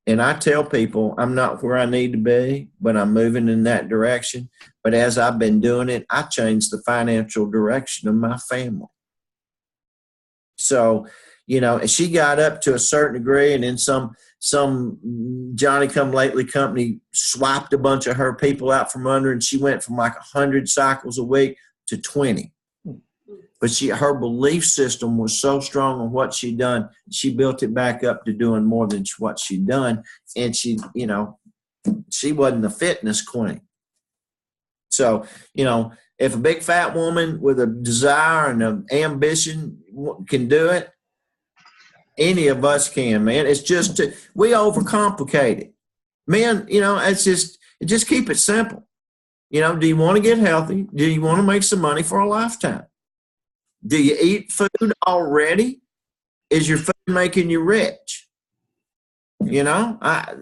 And I tell people I'm not where I need to be, but I'm moving in that direction. But as I've been doing it, I changed the financial direction of my family. So, she got up to a certain degree, and then some Johnny-come-lately company swiped a bunch of her people out from under, and she went from like 100 cycles a week to 20. But her belief system was so strong on what she'd done, she built it back up to doing more than what she'd done. And she wasn't a fitness queen. So, if a big fat woman with a desire and an ambition can do it, any of us can, man. It's just, we overcomplicate it. Men, just keep it simple. Do you want to get healthy? Do you want to make some money for a lifetime? Do you eat food already? Is your food making you rich? I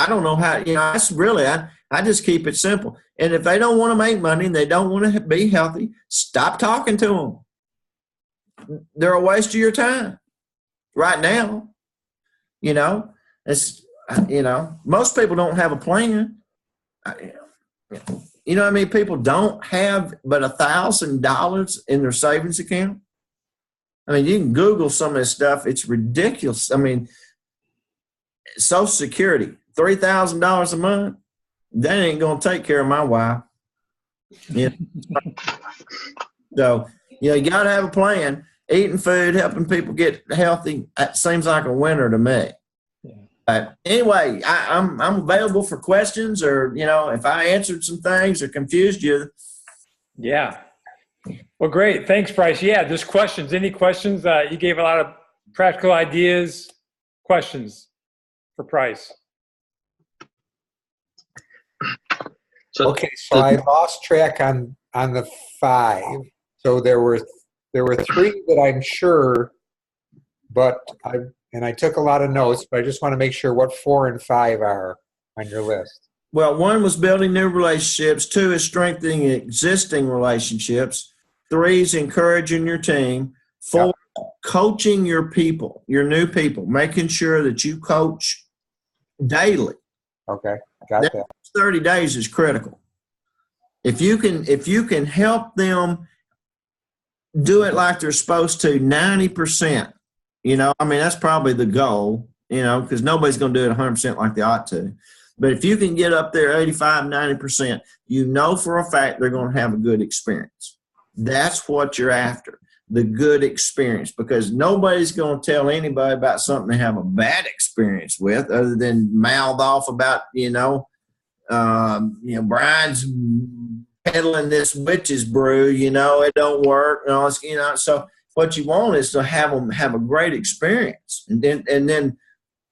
don't know how, that's really, I just keep it simple. And if they don't want to make money and they don't want to be healthy, stop talking to them. They're a waste of your time right now. Most people don't have a plan. You know how many people don't have but $1,000 in their savings account? I mean, you can Google some of this stuff. It's ridiculous. I mean, Social Security, $3,000 a month, that ain't going to take care of my wife. So, you got to have a plan. Eating food, helping people get healthy, that seems like a winner to me. Anyway, I'm available for questions, or, if I answered some things or confused you. Yeah. Well, great. Thanks, Price. Yeah, just questions. Any questions? You gave a lot of practical ideas. Questions for Price. So I lost track on the 5. So there were 3 that I'm sure, but I took a lot of notes, but I just want to make sure what 4 and 5 are on your list. Well, 1 was building new relationships. 2 is strengthening existing relationships. 3 is encouraging your team. 4, coaching your people, your new people, making sure that you coach daily. Okay, got that. 30 days is critical. If you can help them do it like they're supposed to 90%, that's probably the goal, because nobody's going to do it 100% like they ought to. But if you can get up there 85, 90%, for a fact they're going to have a good experience. That's what you're after, the good experience, because nobody's going to tell anybody about something they have a bad experience with, other than mouth off about, Brian's peddling this witch's brew, it don't work, and all this, so what you want is to have them have a great experience, and then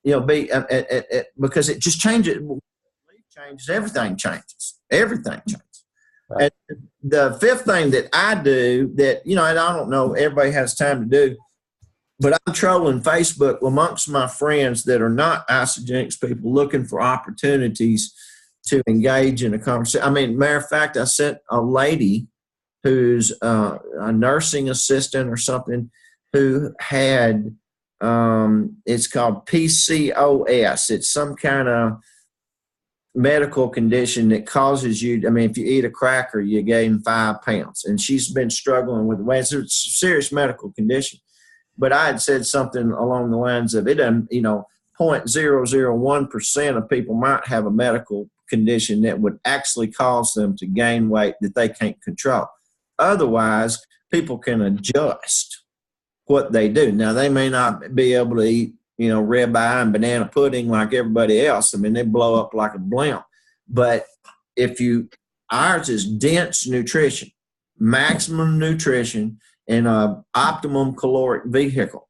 be because it just changes. Everything changes. Right. And the 5th thing that I do that and I don't know everybody has time to do, but I'm trolling Facebook amongst my friends that are not ISAGENIX people, looking for opportunities to engage in a conversation. I mean, matter of fact, I sent a lady who's a nursing assistant or something who had, it's called PCOS. It's some kind of medical condition that causes you, if you eat a cracker, you gain 5 pounds. And she's been struggling with weight. It's a serious medical condition. But I had said something along the lines of, it doesn't, 0.001% of people might have a medical condition that would actually cause them to gain weight that they can't control. Otherwise, people can adjust what they do. Now, they may not be able to eat, ribeye and banana pudding like everybody else. They blow up like a blimp. But ours is dense nutrition, maximum nutrition, and an optimum caloric vehicle.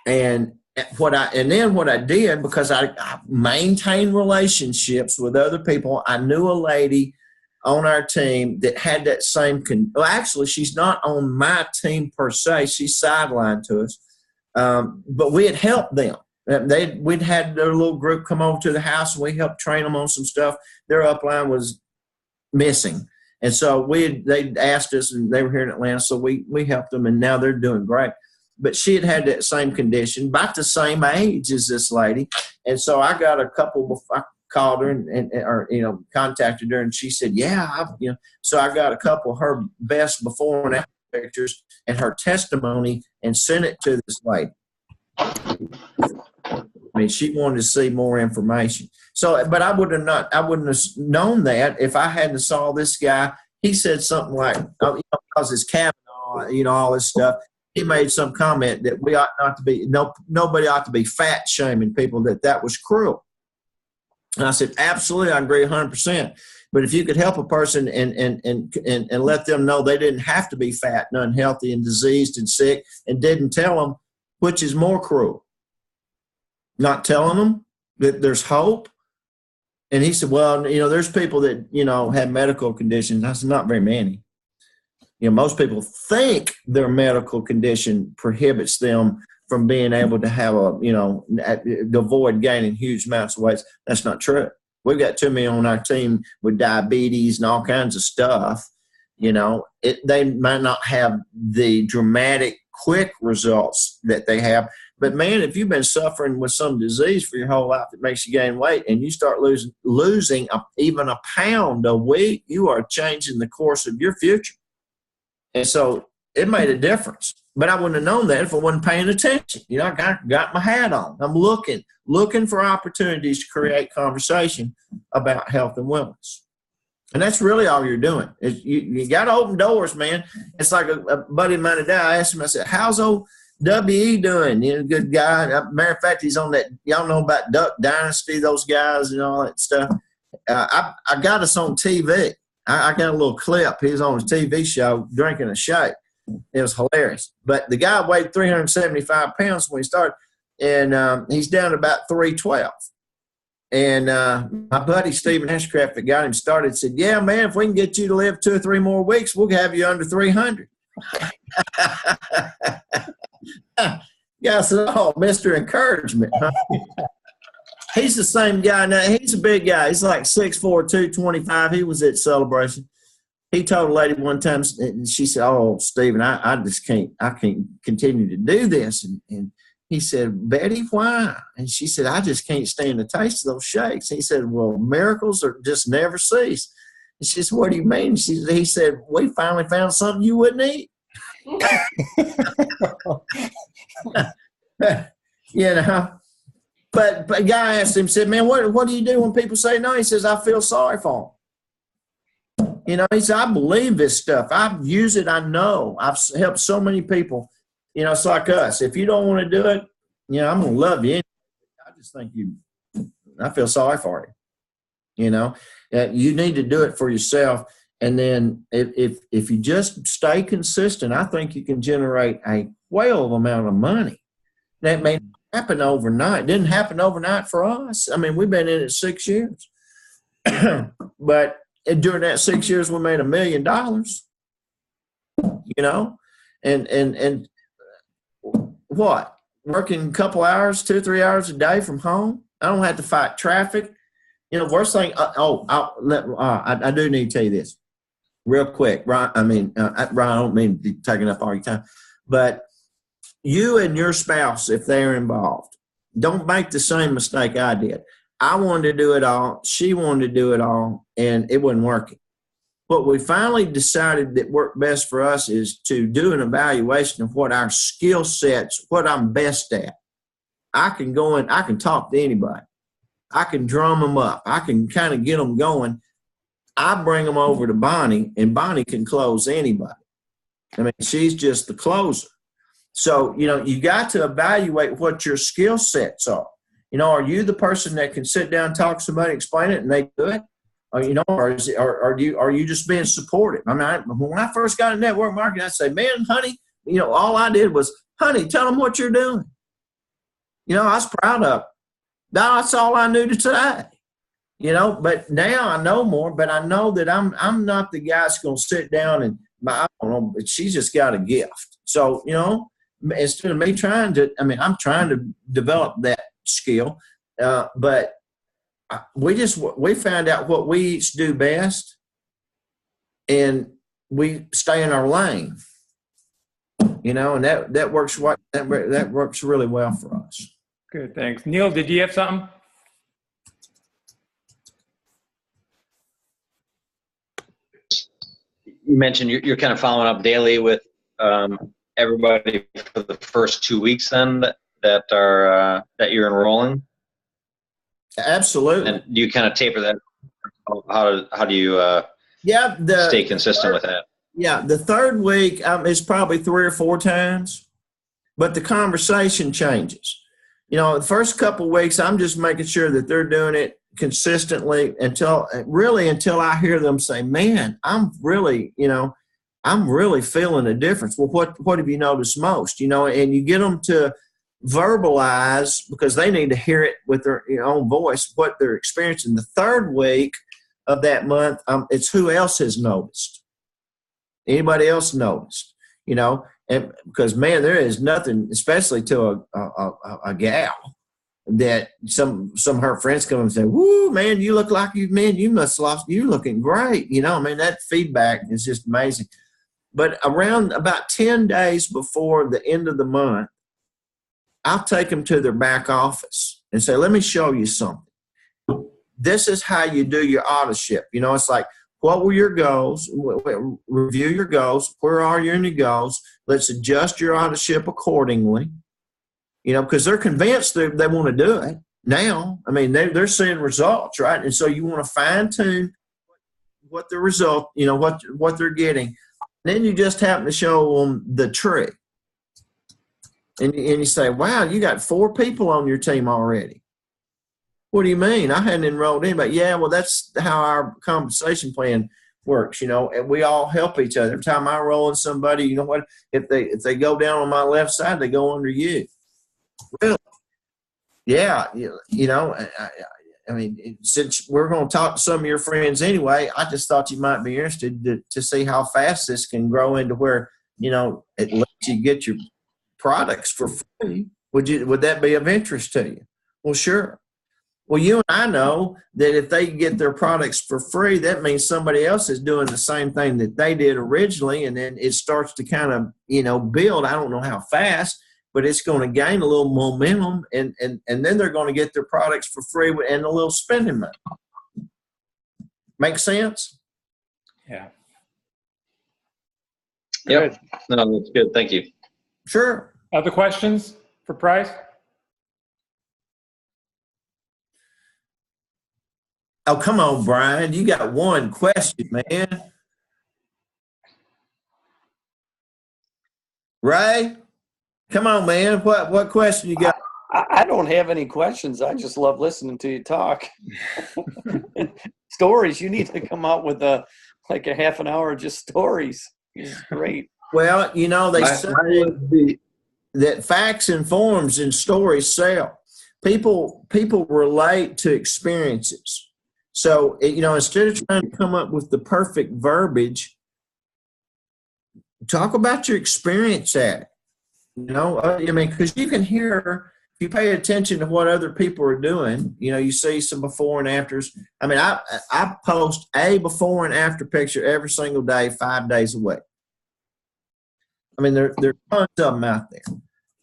And what I did, because I maintained relationships with other people, I knew a lady on our team that had that same actually, she's not on my team per se. She's sidelined to us. But we had helped them. We'd had their little group come over to the house, and we helped train them on some stuff. Their upline was missing. And so they asked us, and they were here in Atlanta, so we helped them, and now they're doing great. but she had that same condition, about the same age as this lady. And so I got a couple, I called her or contacted her, and she said, yeah, so I got a couple of her best before and after pictures and her testimony and sent it to this lady. I mean, she wanted to see more information. So, but I wouldn't have known that if I hadn't saw this guy. He said something like, because it's Kavanaugh, all this stuff. He made some comment that we ought not to be, nobody ought to be fat shaming people, that was cruel. And I said, absolutely, I agree 100%. But if you could help a person and let them know they didn't have to be fat and unhealthy and diseased and sick, and didn't tell them, which is more cruel? Not telling them that there's hope. And he said, well, there's people that, have medical conditions. I said, not very many. Most people think their medical condition prohibits them from being able to have avoid gaining huge amounts of weight. That's not true. We've got too many on our team with diabetes and all kinds of stuff. They might not have the dramatic, quick results that they have. But man, if you've been suffering with some disease for your whole life that makes you gain weight, and you start losing even a pound a week, you are changing the course of your future. And so it made a difference. But I wouldn't have known that if I wasn't paying attention. I got my hat on. I'm looking for opportunities to create conversation about health and wellness. And that's really all you're doing. You got to open doors, man. It's like a buddy of mine today. I asked him, I said, how's old W.E. doing? Good guy. Matter of fact, he's on that, y'all know about Duck Dynasty, those guys and all that stuff. I got us on TV. I got a little clip. He was on his TV show drinking a shake. It was hilarious. But the guy weighed 375 pounds when he started, and he's down to about 312. And my buddy Stephen Ashcraft that got him started said, yeah, man, if we can get you to live 2 or 3 more weeks, we'll have you under 300. Yeah, I said, oh, Mr. Encouragement. Huh? He's the same guy now. He's a big guy. He's like 6'4", 225. He was at Celebration. He told a lady one time, and she said, oh, Stephen, I just can't continue to do this. And he said, Betty, why? And she said, I just can't stand the taste of those shakes. He said, well, miracles are just never cease. And she said, what do you mean? He said, we finally found something you wouldn't eat. But a guy asked him, said, man, what do you do when people say no? He says, I feel sorry for them. He said, I believe this stuff. I use it. I know. I've helped so many people. It's like us. If you don't want to do it, I'm going to love you. I just think I feel sorry for you. You need to do it for yourself. And then if you just stay consistent, I think you can generate a whale amount of money. That may not happen overnight. It didn't happen overnight for us. I mean, we've been in it 6 years. But during that 6 years, we made $1 million, and what? Working a couple hours, 2 or 3 hours a day from home. I don't have to fight traffic. Worst thing, I do need to tell you this real quick. Ryan, Ryan, I don't mean to be taking up all your time, but you and your spouse, if they're involved, don't make the same mistake I did. I wanted to do it all. She wanted to do it all, and it wasn't working. What we finally decided that worked best for us is to do an evaluation of what our skill sets, what I'm best at. I can go in, I can talk to anybody. I can drum them up. I can kind of get them going. I bring them over to Bonnie, and Bonnie can close anybody. I mean, she's just the closer. So, you got to evaluate what your skill sets are. Are you the person that can sit down, talk to somebody, explain it, and they do it? Or are you just being supportive? I mean, when I first got in network marketing, I'd say, man, honey, all I did was, honey, tell them what you're doing. I was proud of it. That's all I knew to say. But now I know more, but I know that I'm not the guy that's going to sit down and, I don't know, but she's just got a gift. So, instead of me I'm trying to develop that skill, but we found out what we each do best, and we stay in our lane. you know, and that works that works really well for us. Good, thanks. Neil, did you have something? You mentioned you're kind of following up daily with everybody for the first 2 weeks then that you're enrolling. Absolutely. And do you kind of taper that? How do you stay consistent with that? Yeah, the third week is probably 3 or 4 times, but the conversation changes. You know, the first couple of weeks, I'm just making sure that they're doing it consistently until I hear them say, man, I'm really feeling a difference. Well, what have you noticed most? You know, and you get them to verbalize, because they need to hear it with their own voice, what they're experiencing. The third week of that month, it's who else has noticed. Anybody else noticed? You know, and because, man, there is nothing, especially to a gal, that some of her friends come and say, "Woo, man, you look like you must have lost. You're looking great." You know, I mean, that feedback is just amazing. But around about 10 days before the end of the month, I'll take them to their back office and say, "Let me show you something. This is how you do your auto-ship." You know, it's like, what were your goals? Review your goals. Where are you in your goals? Let's adjust your auto-ship accordingly. You know, because they're convinced they want to do it now. I mean, they're seeing results, right? And so you want to fine-tune what the result, you know, what they're getting. And then you just happen to show them the tree. And you say, wow, you got 4 people on your team already. What do you mean? I hadn't enrolled anybody. Yeah, well, that's how our compensation plan works, you know, and we all help each other. Every time I roll in somebody, you know what, if they go down on my left side, they go under you. Really? Yeah, you know, I mean, since we're going to talk to some of your friends anyway, I just thought you might be interested to see how fast this can grow into where, you know, it lets you get your products for free. Would that be of interest to you? Well, sure. Well, you and I know that if they get their products for free, that means somebody else is doing the same thing that they did originally, and then it starts to kind of, you know, build. I don't know how fast, but it's going to gain a little momentum, and then they're going to get their products for free and a little spending money. Make sense? Yeah. Yep. No, that's good. Thank you. Sure. Other questions for Price? Oh, come on, Brian. You got one question, man. Ray? Come on, man. What question you got? I don't have any questions. I just love listening to you talk. Stories. You need to come out with a half an hour of just stories. It's great. Well, you know, they say that facts and forms and stories sell. People relate to experiences. So, you know, instead of trying to come up with the perfect verbiage, talk about your experience at it. You know, I mean, because you can hear, if you pay attention to what other people are doing, you know, you see some before and afters. I mean, I post a before and after picture every single day, 5 days a week. I mean, there are tons of them out there.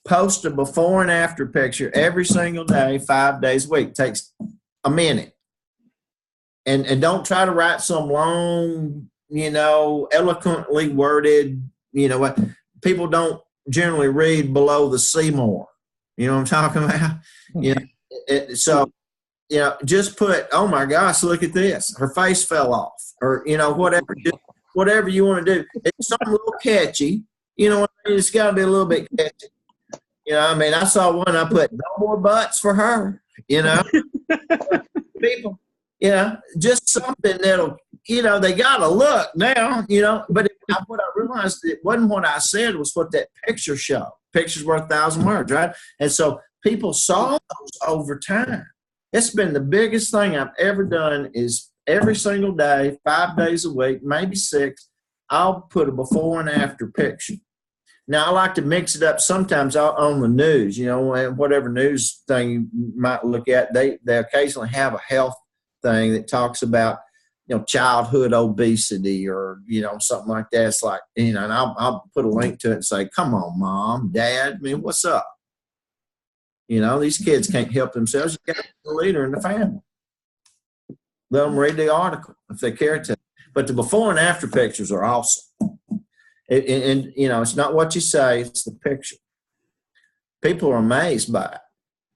Post a before and after picture every single day, 5 days a week. Takes a minute. And don't try to write some long, you know, eloquently worded, you know what, people don't generally read below the Seymour. You know what I'm talking about? You know, so, you know, just put, oh my gosh, look at this. Her face fell off, or, you know, whatever. Just whatever you want to do. It's something a little catchy. You know what I mean? It's got to be a little bit catchy. You know, I mean, I saw one, I put no more butts for her, you know. People, you know, just something that'll, you know, they got to look now, you know. But what I realized, it wasn't what I said, was what that picture showed. Picture's worth 1,000 words, right? And so people saw those over time. It's been the biggest thing I've ever done is every single day, 5 days a week, maybe 6, I'll put a before and after picture. Now, I like to mix it up sometimes on the news, you know, whatever news thing you might look at. They occasionally have a health thing that talks about, childhood obesity or, something like that. It's like, and I'll put a link to it and say, come on, Mom, Dad, I mean, what's up? These kids can't help themselves. You got to be the leader in the family. Let them read the article if they care to. But the before and after pictures are awesome. And it's not what you say, it's the picture. People are amazed by it.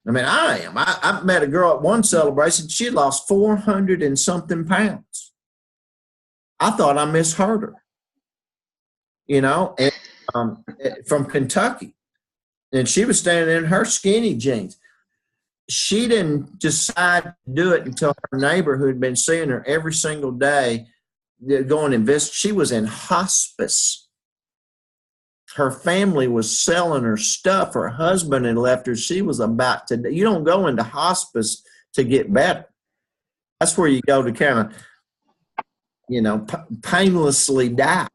I mean, I am. I met a girl at one celebration. She lost 400 and something pounds. I thought I misheard her, and, from Kentucky. And she was standing in her skinny jeans. She didn't decide to do it until her neighbor, who had been seeing her every single day, going and visit. She was in hospice. Her family was selling her stuff. Her husband had left her. She was about to. You don't go into hospice to get better. That's where you go to kind of, painlessly die.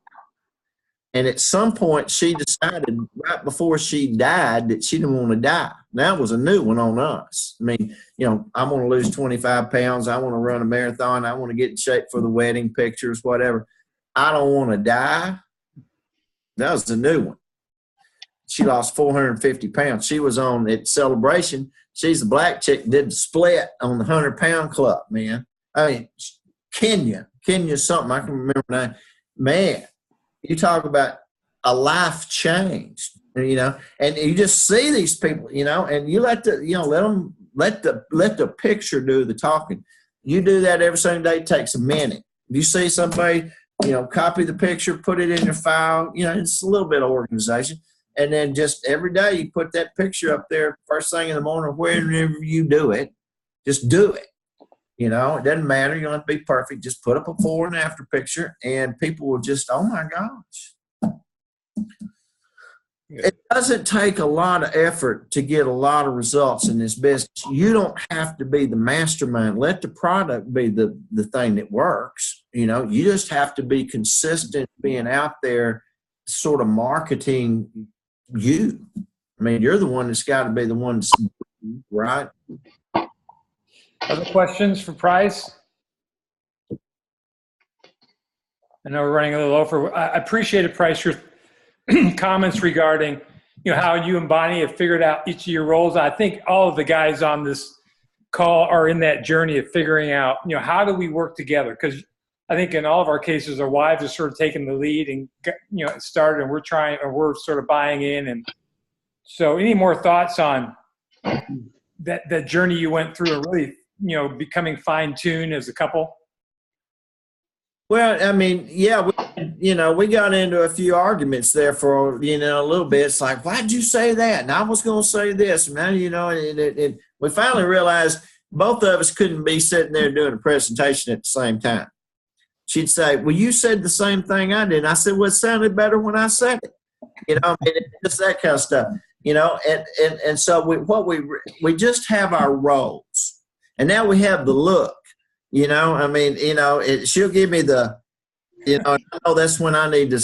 And at some point, she decided right before she died that she didn't want to die. That was a new one on us. I mean, I want to lose 25 pounds. I want to run a marathon. I want to get in shape for the wedding pictures, whatever. I don't want to die. That was the new one. She lost 450 pounds. She was on at Celebration. She's the black chick, did the split on the 100-pound club, man. I mean, Kenya something. I can remember that. Man, you talk about a life changed, and you just see these people, and you let the picture do the talking. You do that every single day. It takes a minute. If you see somebody, copy the picture, put it in your file. It's a little bit of organization. And then just every day you put that picture up there first thing in the morning, wherever you do it, just do it. It doesn't matter. You don't have to be perfect. Just put up a before and after picture, and people will just, oh my gosh. It doesn't take a lot of effort to get a lot of results in this business. You don't have to be the mastermind. Let the product be the thing that works. You just have to be consistent being out there sort of marketing you. I mean, you're the one that's got to be the one that's, right? Other questions for Price? I know we're running a little over. I appreciate it, Price, your comments regarding, how you and Bonnie have figured out each of your roles. I think all of the guys on this call are in that journey of figuring out, how do we work together? Because I think in all of our cases, our wives are sort of taking the lead and, started, and we're sort of buying in. And so any more thoughts on that journey you went through and really, becoming fine-tuned as a couple? Well, I mean, yeah, we got into a few arguments there for, a little bit. It's like, why'd you say that? And I was going to say this. And now, we finally realized both of us couldn't be sitting there doing a presentation at the same time. She'd say, well, you said the same thing I did. And I said, well, it sounded better when I said it. Just that kind of stuff, and so we just have our roles. And now we have the look, she'll give me the, I know that's when I need to,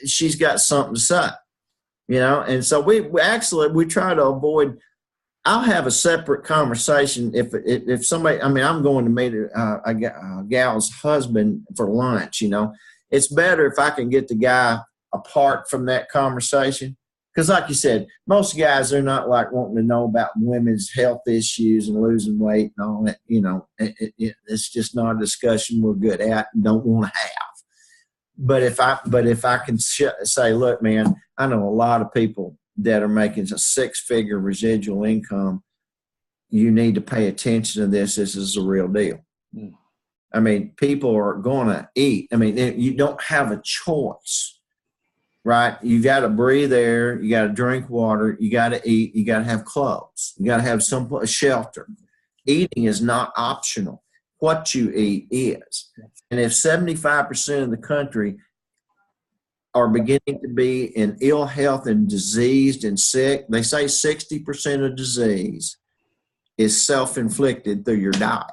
she's got something to say, and so we try to avoid. I'll have a separate conversation if somebody, I'm going to meet a gal's husband for lunch, it's better if I can get the guy apart from that conversation. Because like you said, most guys are not like wanting to know about women's health issues and losing weight and all that. It's just not a discussion we're good at and don't want to have. But if I can say, look, man, I know a lot of people that are making a 6-figure residual income. You need to pay attention to this. This is a real deal. Mm. I mean, people are going to eat. I mean, you don't have a choice, right? You got to breathe air. You got to drink water. You got to eat. You got to have clothes. You got to have a shelter. Eating is not optional. What you eat is. And if 75% of the country are beginning to be in ill health and diseased and sick, they say 60% of disease is self-inflicted through your diet.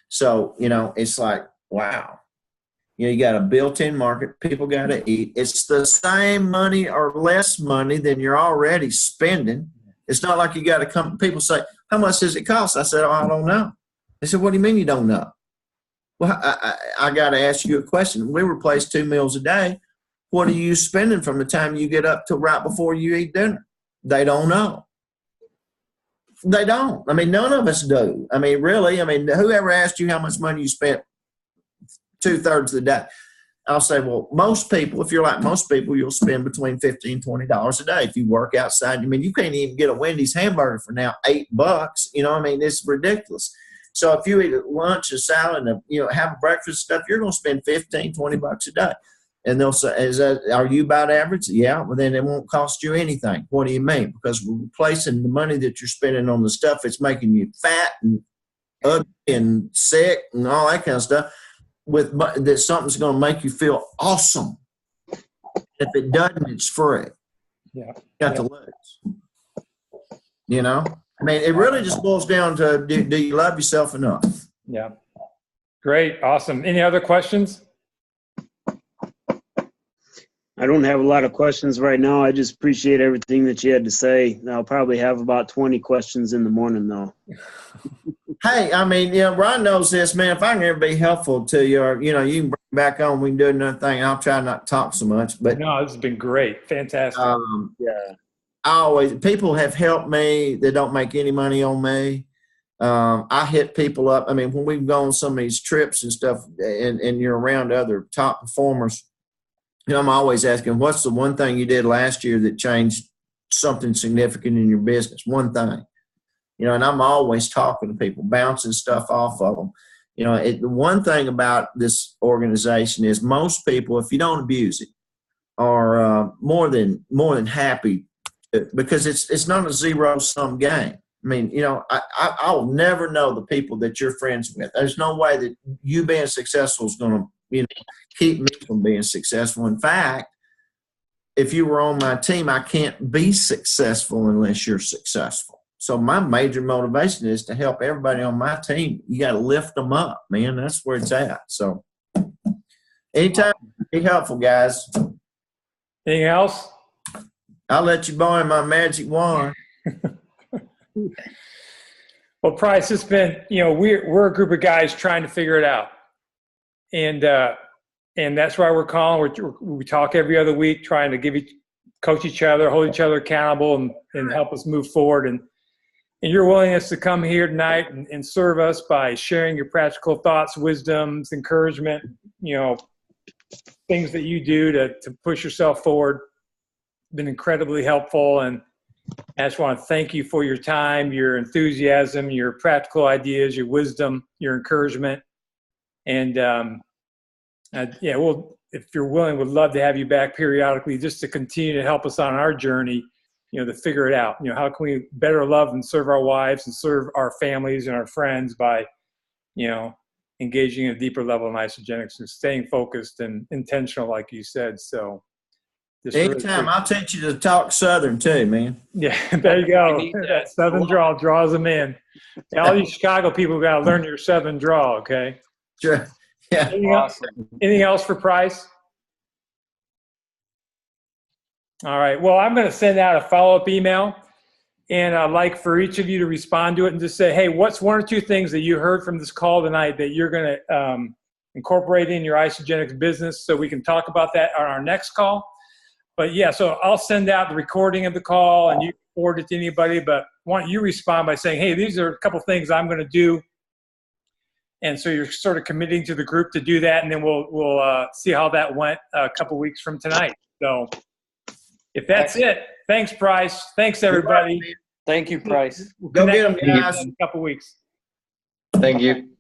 So, it's like, wow. You got a built-in market. People got to eat. It's the same money or less money than you're already spending. It's not like you got to come. People say, how much does it cost? I said, oh, I don't know. They said, what do you mean you don't know? Well, I got to ask you a question. We replace 2 meals a day. What are you spending from the time you get up till right before you eat dinner? They don't know. They don't. I mean, none of us do. I mean, really, I mean, whoever asked you how much money you spent 2/3 of the day? I'll say, well, most people, if you're like most people, you'll spend between $15 and $20 a day. If you work outside, I mean, you can't even get a Wendy's hamburger for now $8. You know, I mean, it's ridiculous. So if you eat a lunch, a salad, and have a breakfast stuff, you're going to spend $15, $20 a day. And they'll say, are you about average? Yeah. Well, then it won't cost you anything. What do you mean? Because we're replacing the money that you're spending on the stuff that's making you fat and ugly and sick and all that kind of stuff with that something's going to make you feel awesome. If it doesn't, it's free. Yeah. Got to lose. You know? I mean, it really just boils down to do you love yourself enough? Yeah. Great. Awesome. Any other questions? I don't have a lot of questions right now. I just appreciate everything that you had to say. I'll probably have about 20 questions in the morning, though. Hey, I mean, Ron knows this, man. If I can ever be helpful to you, or, you can bring back on, we can do another thing. I'll try not to talk so much. But no, this has been great. Fantastic. Yeah. People have helped me that don't make any money on me. I hit people up. I mean, when we've gone on some of these trips and stuff and you're around other top performers, I'm always asking, what's the one thing you did last year that changed something significant in your business? One thing, and I'm always talking to people, bouncing stuff off of them. The one thing about this organization is most people, if you don't abuse it, are more than happy because it's not a zero-sum game. I mean, I'll never know the people that you're friends with. There's no way that you being successful is going to, keep me from being successful. In fact, if you were on my team, I can't be successful unless you're successful. So my major motivation is to help everybody on my team. You got to lift them up, man. That's where it's at. So anytime, be helpful, guys. Anything else? I'll let you borrow my magic wand. Well, Price, it's been, we're a group of guys trying to figure it out. And that's why we're calling. We talk every other week, trying to coach each other, hold each other accountable, and help us move forward. And your willingness to come here tonight and serve us by sharing your practical thoughts, wisdoms, encouragement, things that you do to push yourself forward, been incredibly helpful. And I just want to thank you for your time, your enthusiasm, your practical ideas, your wisdom, your encouragement. And if you're willing, would love to have you back periodically just to continue to help us on our journey, to figure it out. How can we better love and serve our wives and serve our families and our friends by, engaging in a deeper level in ISAGENIX and staying focused and intentional, like you said. So anytime, I'll teach you to talk Southern too, man. Yeah, there you go. That Southern drawl draws them in. All you Chicago people got to learn your Southern drawl, okay? Sure. Yeah. Anything else for Price? All right. Well, I'm going to send out a follow-up email, and I'd like for each of you to respond to it and just say, hey, what's one or two things that you heard from this call tonight that you're going to incorporate in your ISAGENIX business so we can talk about that on our next call? But, yeah, so I'll send out the recording of the call, and you can forward it to anybody, but why don't you respond by saying, hey, these are a couple things I'm going to do. And so you're sort of committing to the group to do that, and then we'll see how that went a couple weeks from tonight. So if that's it, thanks, Price. Thanks, everybody. Thank you, Price. We'll Go get connect them, guys. in a couple weeks. Thank you.